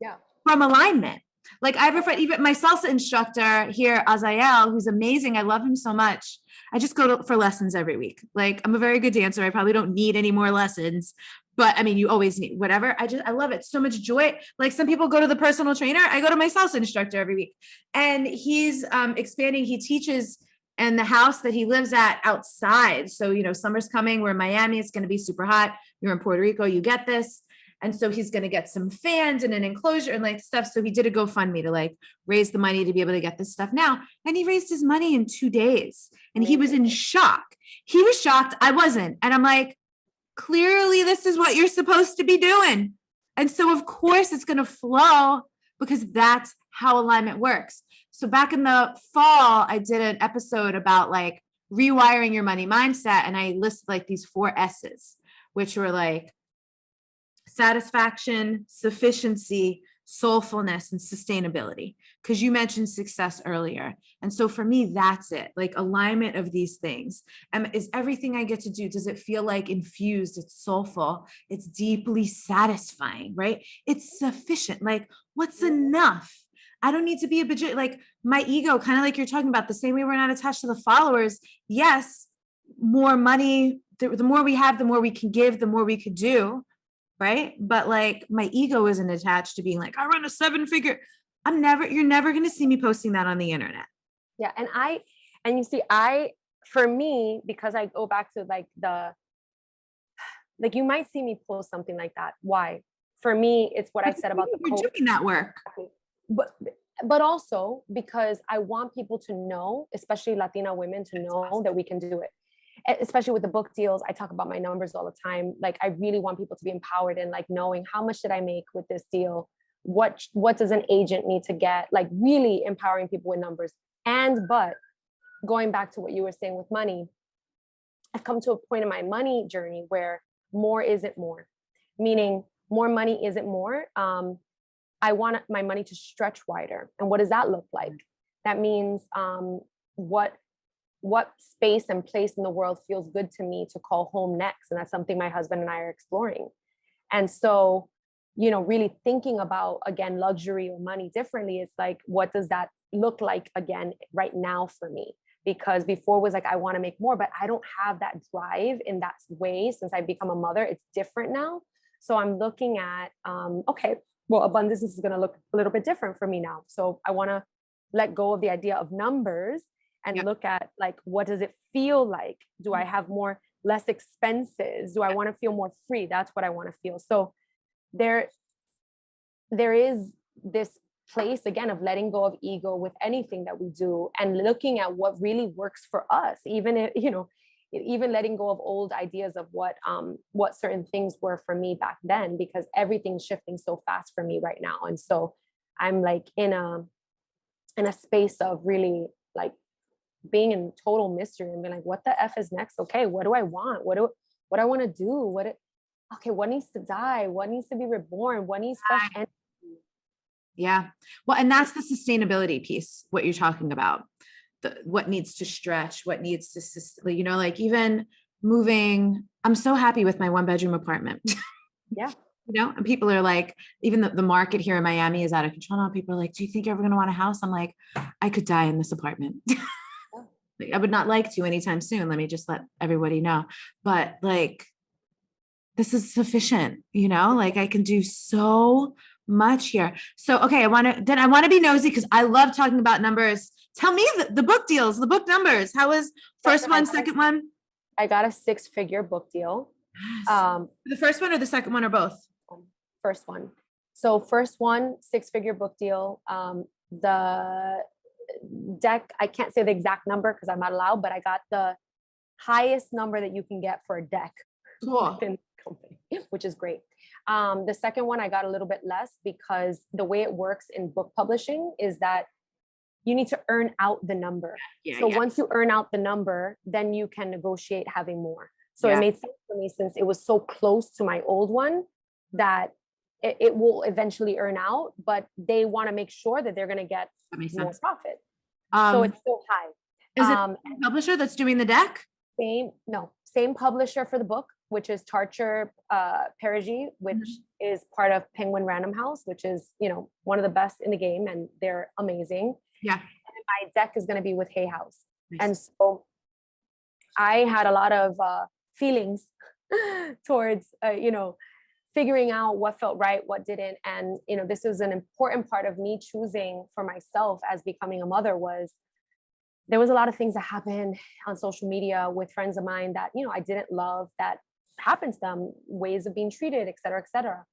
Yeah. From alignment. Like I have a friend, even my salsa instructor here, Azael, who's amazing. I love him so much. I just go for lessons every week. Like I'm a very good dancer. I probably don't need any more lessons, but I mean, you always need whatever. I love it. So much joy. Like some people go to the personal trainer. I go to my salsa instructor every week, and he's expanding. He teaches in the house that he lives at outside. So, summer's coming. We're in Miami. It's going to be super hot. You're in Puerto Rico. You get this. And so he's going to get some fans and an enclosure and like stuff. So he did a GoFundMe to like raise the money to be able to get this stuff now. And he raised his money in 2 days, and he was in shock. He was shocked. I wasn't. And I'm like, clearly this is what you're supposed to be doing. And so of course it's going to flow because that's how alignment works. So back in the fall, I did an episode about like rewiring your money mindset. And I listed like these 4 S's, which were like satisfaction, sufficiency, soulfulness, and sustainability. Because you mentioned success earlier. And so for me, that's it, like alignment of these things. Is everything I get to do, does it feel like infused? It's soulful. It's deeply satisfying, right? It's sufficient. Like, what's enough? I don't need to be a bajillion. Like my ego, kind of like you're talking about, the same way we're not attached to the followers. Yes, more money, the more we have, the more we can give, the more we could do. Right. But like my ego isn't attached to being like, I run a 7-figure. You're never going to see me posting that on the internet. Yeah. And you see, for me, because I go back to like you might see me post something like that. Why? For me, it's what I said about the you're doing that work. But also because I want people to know, especially Latina women, to know that we can do it. Especially with the book deals, I talk about my numbers all the time. Like I really want people to be empowered in like knowing how much did I make with this deal? What does an agent need to get? Like really empowering people with numbers. But going back to what you were saying with money, I've come to a point in my money journey where more isn't more, meaning more money isn't more. I want my money to stretch wider. And what does that look like? That means what space and place in the world feels good to me to call home next. And that's something my husband and I are exploring. And so, really thinking about, again, luxury or money differently, it's like, what does that look like again right now for me? Because before was like, I want to make more, but I don't have that drive in that way since I've become a mother. It's different now. So I'm looking at, okay, well, abundance is going to look a little bit different for me now. So I want to let go of the idea of numbers and look at like, what does it feel like? Do I have less expenses? Do I want to feel more free? That's what I want to feel. So there is this place again of letting go of ego with anything that we do and looking at what really works for us, even if, even letting go of old ideas of what certain things were for me back then, because everything's shifting so fast for me right now. And so I'm like in a space of really like being in total mystery and being like, what the F is next? Okay, what do I want? What I want to do? What needs to die? What needs to be reborn? What needs fresh energy? Yeah. Well, and that's the sustainability piece, what you're talking about. What needs to stretch, what needs to, like even moving. I'm so happy with my 1-bedroom apartment. Yeah. And people are like, even the market here in Miami is out of control now. People are like, do you think you're ever going to want a house? I'm like, I could die in this apartment. I would not like to anytime soon. Let me just let everybody know. But like, this is sufficient, like I can do so much here. So, okay. I want to be nosy because I love talking about numbers. Tell me the book deals, the book numbers. How was first one, second one? I got a 6-figure book deal. The first one or the second one or both? First one. So first one, 6-figure book deal. The deck, I can't say the exact number because I'm not allowed, but I got the highest number that you can get for a deck. Cool. In the company, which is great. The second one, I got a little bit less because the way it works in book publishing is that you need to earn out the number. Once you earn out the number, then you can negotiate having more. So it made sense for me since it was so close to my old one that it will eventually earn out, but they want to make sure that they're going to get more profit. So it's still high. Is it the publisher that's doing the deck? Same publisher for the book, which is Tarcher Perigi, which is part of Penguin Random House, which is, one of the best in the game, and they're amazing. Yeah. And my deck is going to be with Hay House. Nice. And so I had a lot of feelings towards, figuring out what felt right, what didn't. And, this is an important part of me choosing for myself as becoming a mother there was a lot of things that happened on social media with friends of mine that, I didn't love, that happened to them, ways of being treated, et cetera, et cetera.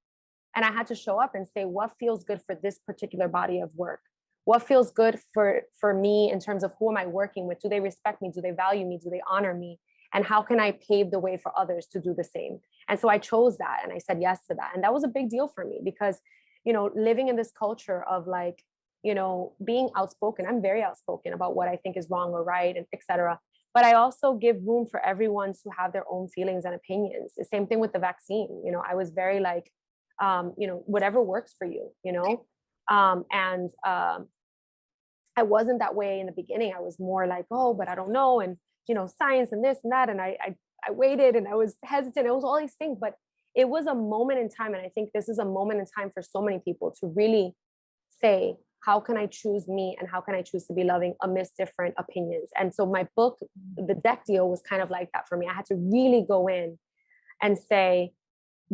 And I had to show up and say, what feels good for this particular body of work? What feels good for me in terms of who am I working with? Do they respect me? Do they value me? Do they honor me? And how can I pave the way for others to do the same? And so I chose that and I said yes to that. And that was a big deal for me because, you know, living in this culture of like, you know, being outspoken, I'm very outspoken about what I think is wrong or right, and etc. But I also give room for everyone to have their own feelings and opinions. The same thing with the vaccine. You know, I was very like, you know, whatever works for you, you know? I wasn't that way in the beginning. I was more like, oh, but I don't know. And, you know, science and this and that. And I waited and I was hesitant. It was all these things, but it was a moment in time. And I think this is a moment in time for so many people to really say, how can I choose me and how can I choose to be loving amidst different opinions? And so my book, The Deck Deal, was kind of like that for me. I had to really go in and say,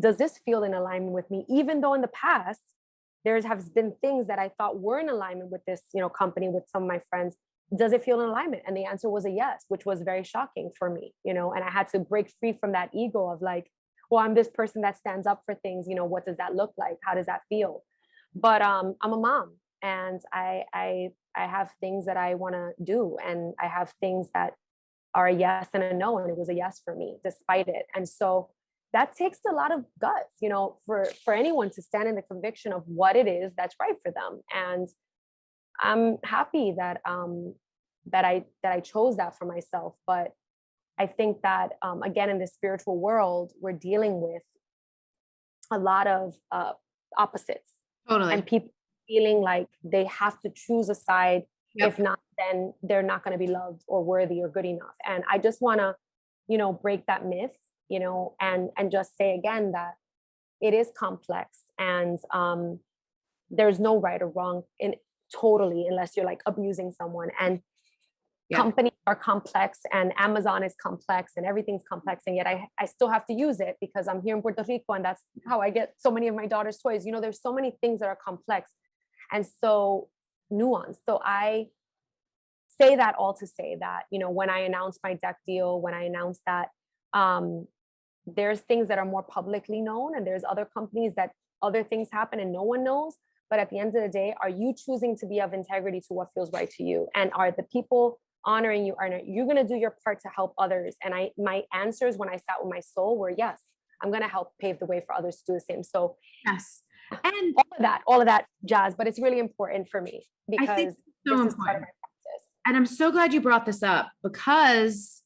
does this feel in alignment with me? Even though in the past, there have been things that I thought were in alignment with this, you know, company, with some of my friends. Does it feel in alignment? And the answer was a yes, which was very shocking for me, you know, and I had to break free from that ego of like, well, I'm this person that stands up for things, you know, what does that look like? How does that feel? But I'm a mom and I have things that I want to do. And I have things that are a yes and a no. And it was a yes for me, despite it. And so that takes a lot of guts, you know, for anyone to stand in the conviction of what it is that's right for them. And I'm happy that that I chose that for myself. But I think that again, in the spiritual world, we're dealing with a lot of opposites. Totally. And people feeling like they have to choose a side. Yep. If not, then they're not going to be loved or worthy or good enough. And I just want to, you know, break that myth, you know, and just say again that it is complex and there's no right or wrong in totally, unless you're like abusing someone. And companies are complex and Amazon is complex and everything's complex. And yet I still have to use it because I'm here in Puerto Rico and that's how I get so many of my daughter's toys. You know, there's so many things that are complex and so nuanced. So I say that all to say that, you know, when I announced my deck deal, when I announced that, there's things that are more publicly known and there's other companies that other things happen and no one knows. But at the end of the day, are you choosing to be of integrity to what feels right to you? And are the people honoring you? Are you going to do your part to help others? And my answers when I sat with my soul were, yes, I'm going to help pave the way for others to do the same. So yes. And all of that jazz, but it's really important for me because I think it's so this important. is part of my practice. And I'm so glad you brought this up because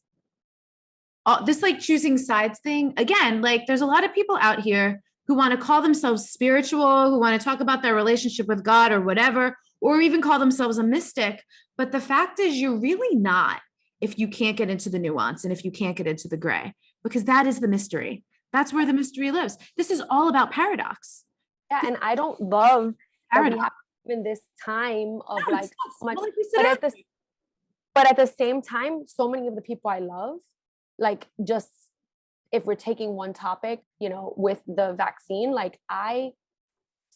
this like choosing sides thing, again, like there's a lot of people out here who want to call themselves spiritual, who want to talk about their relationship with God or whatever, or even call themselves a mystic. But the fact is you're really not if you can't get into the nuance and if you can't get into the gray, because that is the mystery. That's where the mystery lives. This is all about paradox. Yeah. And I don't love paradox. That we have in this time of like so much, but at the same time, so many of the people I love, like just if we're taking one topic, you know, with the vaccine, like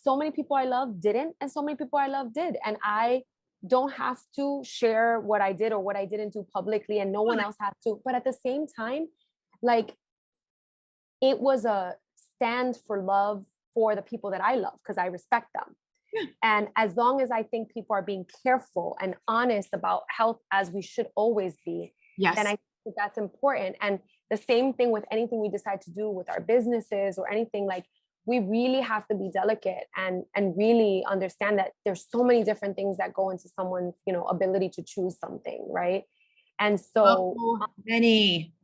so many people I love didn't, and so many people I love did. And I don't have to share what I did or what I didn't do publicly, and no one else had to. But at the same time, like it was a stand for love for the people that I love because I respect them. Yeah. And as long as I think people are being careful and honest about health, as we should always be, yes, then I think that's important. And the same thing with anything we decide to do with our businesses or anything, like we really have to be delicate and really understand that there's so many different things that go into someone's, you know, ability to choose something, right? And so many.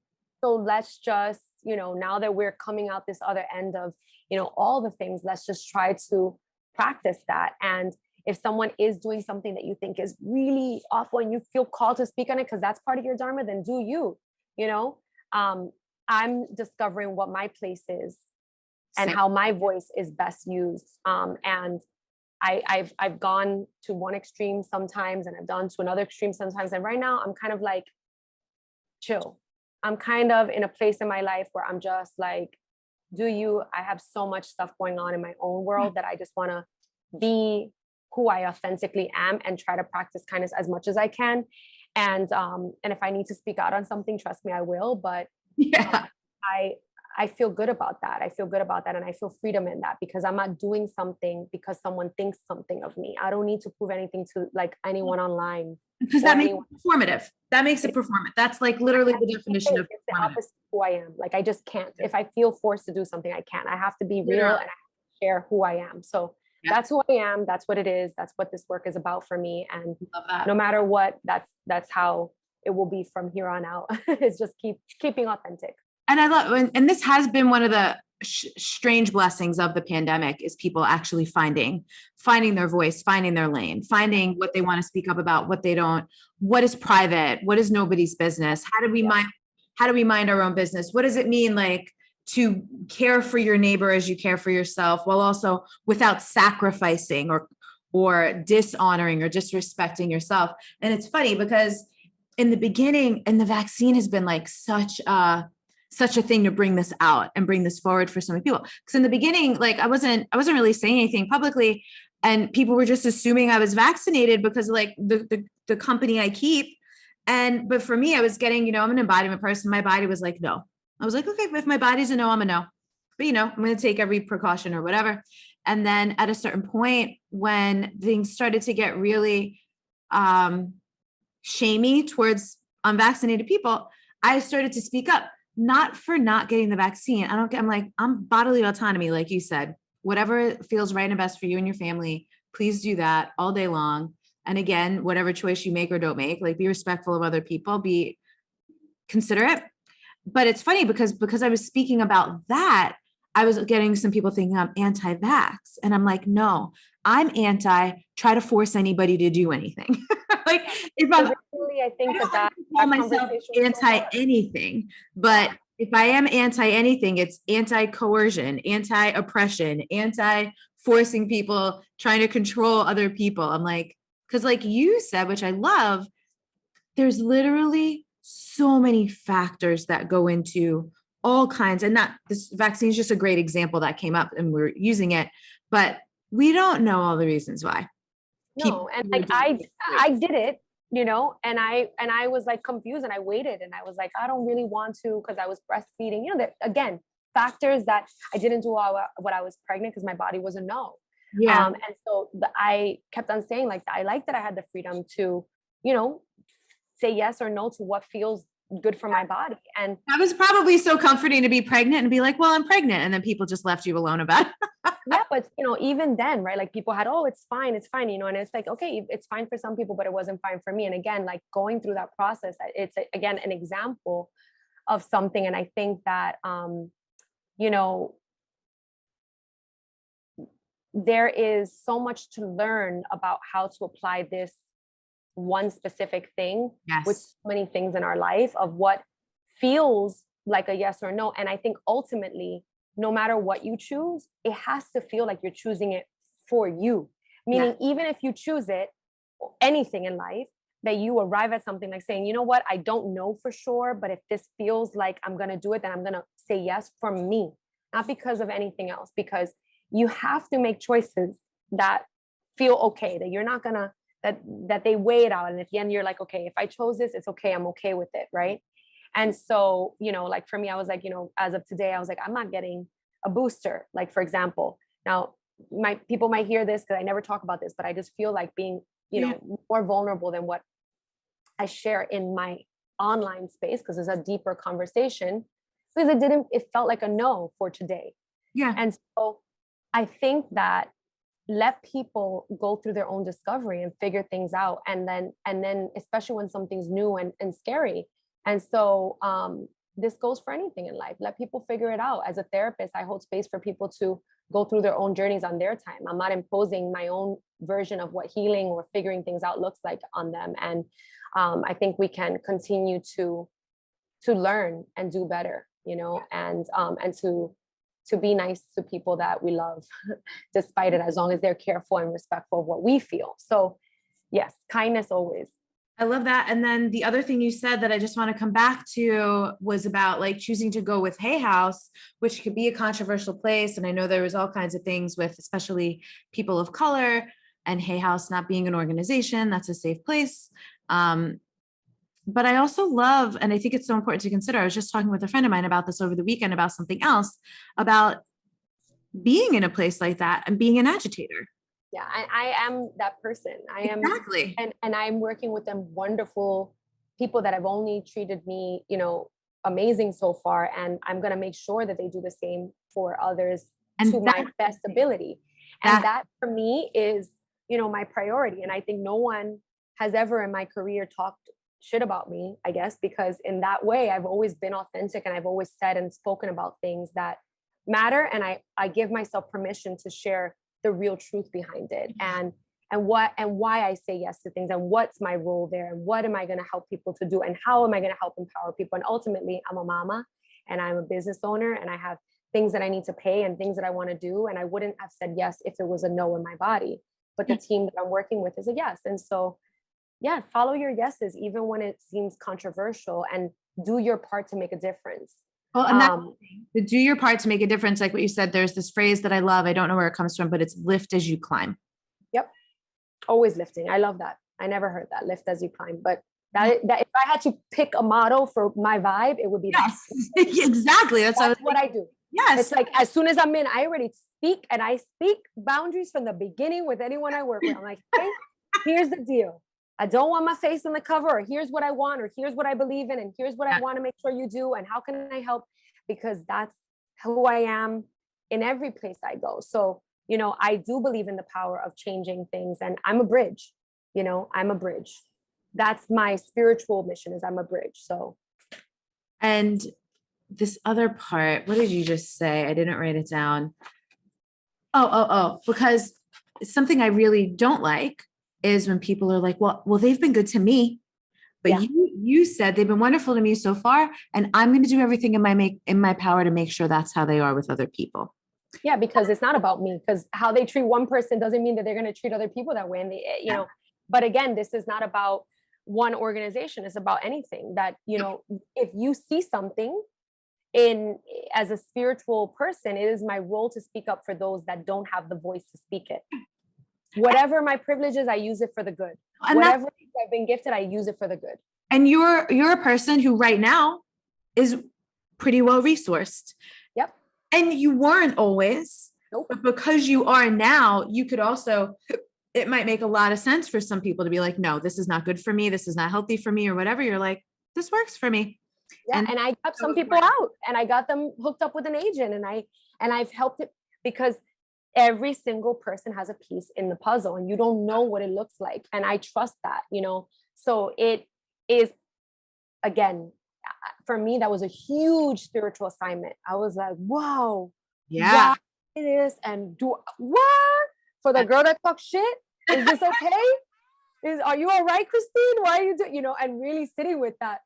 So let's just, you know, now that we're coming out this other end of, you know, all the things, let's just try to practice that. And if someone is doing something that you think is really awful and you feel called to speak on it because that's part of your dharma, then do you, you know? I'm discovering what my place is and how my voice is best used. And I've gone to one extreme sometimes and I've gone to another extreme sometimes. And right now I'm kind of like chill. I'm kind of in a place in my life where I'm just like, I have so much stuff going on in my own world that I just want to be who I authentically am and try to practice kindness as much as I can. And if I need to speak out on something, trust me, I will. But I feel good about that. I feel good about that. And I feel freedom in that because I'm not doing something because someone thinks something of me. I don't need to prove anything to like anyone online. Because that makes it performative. That makes it performative. That's like literally the definition of the opposite of who I am. Like, I just can't. If I feel forced to do something, I can't. I have to be real and I have to share who I am. So that's who I am. That's what it is. That's what this work is about for me. And no matter what, that's how it will be from here on out. It's just keeping authentic. And I love, and this has been one of the strange blessings of the pandemic, is people actually finding their voice, finding their lane, finding what they want to speak up about, what they don't, what is private, what is nobody's business. How do we mind our own business? What does it mean, like, to care for your neighbor as you care for yourself, while also without sacrificing or dishonoring or disrespecting yourself? And it's funny because in the beginning, and the vaccine has been like such a thing to bring this out and bring this forward for so many people. Because in the beginning, like, I wasn't really saying anything publicly, and people were just assuming I was vaccinated because, like, the company I keep. But for me, I was getting, I'm an embodiment person. My body was like, no. I was like, okay, if my body's a no, I'm a no. But, I'm going to take every precaution or whatever. And then at a certain point, when things started to get really shamey towards unvaccinated people, I started to speak up, not for not getting the vaccine. I'm bodily autonomy. Like you said, whatever feels right and best for you and your family, please do that all day long. And again, whatever choice you make or don't make, like, be respectful of other people, be considerate. But it's funny because I was speaking about that, I was getting some people thinking I'm anti-vax. And I'm like, no, I'm try to force anybody to do anything. Like, if I'm really, I think that call myself anti-anything, but if I am anti-anything, it's anti-coercion, anti-oppression, anti-forcing people, trying to control other people. I'm like, because like you said, which I love, there's literally so many factors that go into all kinds, and this vaccine is just a great example that came up and we're using it, but we don't know all the reasons why. No, and like I did it, and I was like confused, and I waited, and I was like, I don't really want to, because I was breastfeeding, that, again, factors that I didn't do what I was pregnant, because my body was a no. Yeah. And so I kept on saying, like, I like that I had the freedom to, say yes or no to what feels good for my body. And that was probably so comforting to be pregnant and be like, well, I'm pregnant. And then people just left you alone about it. Yeah. But, even then, right, like, people had, oh, it's fine. And it's like, okay, it's fine for some people, but it wasn't fine for me. And again, like, going through that process, it's again, an example of something. And I think that, there is so much to learn about how to apply this one specific thing with so many things in our life, of what feels like a yes or no. And I think ultimately, no matter what you choose, it has to feel like you're choosing it for you. Meaning, even if you choose it, anything in life, that you arrive at something like saying, you know what, I don't know for sure, but if this feels like I'm going to do it, then I'm going to say yes for me, not because of anything else, because you have to make choices that feel okay, that you're not going to, that they weigh it out. And at the end, you're like, okay, if I chose this, it's okay. I'm okay with it. Right. And so, like, for me, I was like, as of today, I was like, I'm not getting a booster. Like, for example, now people might hear this, because I never talk about this, but I just feel like being, more vulnerable than what I share in my online space, because it's a deeper conversation, because it felt like a no for today. Yeah. And so I think that let people go through their own discovery and figure things out. And then especially when something's new and scary. And so this goes for anything in life. Let people figure it out. As a therapist, I hold space for people to go through their own journeys on their time. I'm not imposing my own version of what healing or figuring things out looks like on them. And I think we can continue to learn and do better, and to be nice to people that we love, despite it, as long as they're careful and respectful of what we feel. So yes, kindness always. I love that. And then the other thing you said that I just want to come back to was about, like, choosing to go with Hay House, which could be a controversial place. And I know there was all kinds of things with, especially people of color, and Hay House not being an organization that's a safe place. But I also love, and I think it's so important to consider, I was just talking with a friend of mine about this over the weekend, about something else, about being in a place like that and being an agitator. Yeah, I am that person. I am. Exactly. And I'm working with them wonderful people that have only treated me, amazing so far. And I'm going to make sure that they do the same for others And to my best ability. And that for me is, you know, my priority. And I think no one has ever in my career talked shit about me, I guess, because in that way, I've always been authentic and I've always said and spoken about things that matter. And I give myself permission to share the real truth behind it. And why I say yes to things and what's my role there and what am I going to help people to do and how am I going to help empower people. And ultimately, I'm a mama and I'm a business owner and I have things that I need to pay and things that I want to do. And I wouldn't have said yes if it was a no in my body, but the team that I'm working with is a yes. And so, yeah, follow your yeses, even when it seems controversial, and do your part to make a difference. Well, and to do your part to make a difference. Like what you said, there's this phrase that I love. I don't know where it comes from, but it's lift as you climb. Yep. Always lifting. I love that. I never heard that, lift as you climb, but that if I had to pick a motto for my vibe, it would be yes. Exactly. That's what I do. Yes. It's like, as soon as I'm in, I already speak, and I speak boundaries from the beginning with anyone I work with. I'm like, hey, here's the deal. I don't want my face on the cover, or here's what I want, or here's what I believe in, and here's what I want to make sure you do, and how can I help? Because that's who I am in every place I go. So, you know, I do believe in the power of changing things, and I'm a bridge. You know, I'm a bridge. That's my spiritual mission, is I'm a bridge. So, and this other part, what did you just say? I didn't write it down. Because something I really don't like is when people are like, well, they've been good to me, but you said they've been wonderful to me so far, and I'm going to do everything in my power to make sure that's how they are with other people. Yeah, because it's not about me, because how they treat one person doesn't mean that they're going to treat other people that way. And they, you know, but again, this is not about one organization. It's about anything that, you know, if you see something as a spiritual person, it is my role to speak up for those that don't have the voice to speak it. Whatever my privilege is, I use it for the good. And whatever I've been gifted, I use it for the good. And you're a person who right now is pretty well resourced. Yep. And you weren't always. Nope. But because you are now, you could also, it might make a lot of sense for some people to be like, no, this is not good for me. This is not healthy for me, or whatever. You're like, this works for me. Yeah. And I got some people out, and I got them hooked up with an agent, and I've helped it, because every single person has a piece in the puzzle, and you don't know what it looks like. And I trust that, you know, so it is, again, for me, that was a huge spiritual assignment. I was like, whoa, yeah, it is. And what for the girl that talks shit? Is this okay? Are you all right, Christine? Why are you doing, you know, and really sitting with that.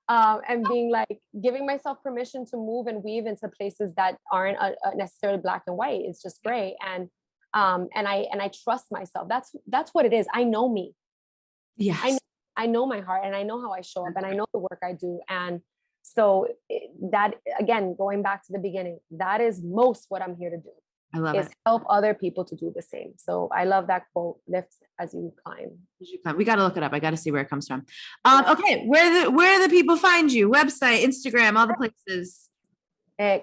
And being like, giving myself permission to move and weave into places that aren't necessarily black and white. It's just gray. And I trust myself. That's what it is. I know me. Yes. I know my heart, and I know how I show up, and I know the work I do. And so that, again, going back to the beginning, that is most what I'm here to do. I love it. Help other people to do the same. So I love that quote, lift as you climb. We got to look it up. I got to see where it comes from. Okay. Where the people find you? Website, Instagram, all the places.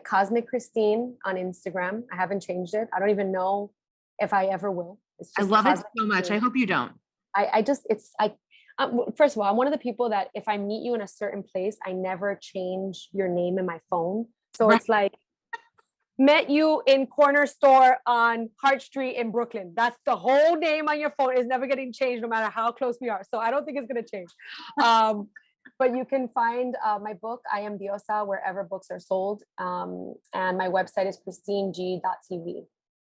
Cosmic Christine on Instagram. I haven't changed it. I don't even know if I ever will. I love it so much. Christine. I hope you don't. First of all, I'm one of the people that if I meet you in a certain place, I never change your name in my phone. So It's like, met you in corner store on Hart Street in Brooklyn. That's the whole name on your phone. Is never getting changed no matter how close we are. So I don't think it's going to change. But you can find my book, I Am Diosa, wherever books are sold. And my website is christineg.tv.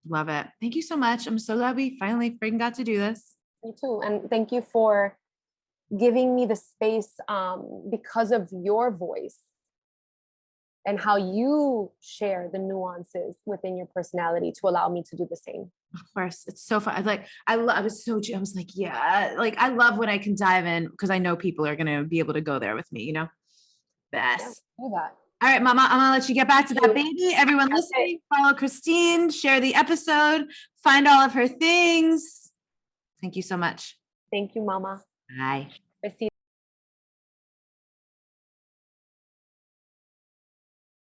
Love it. Thank you so much. I'm so glad we finally freaking got to do this. Me too. And thank you for giving me the space because of your voice and how you share the nuances within your personality to allow me to do the same. Of course. It's so fun. I was like, yeah, like I love when I can dive in, because I know people are going to be able to go there with me, you know, best. Yeah, do that. All right, Mama, I'm going to let you get back to that baby. Everyone listening, follow Christine, share the episode, find all of her things. Thank you so much. Thank you, Mama. Bye. Christine.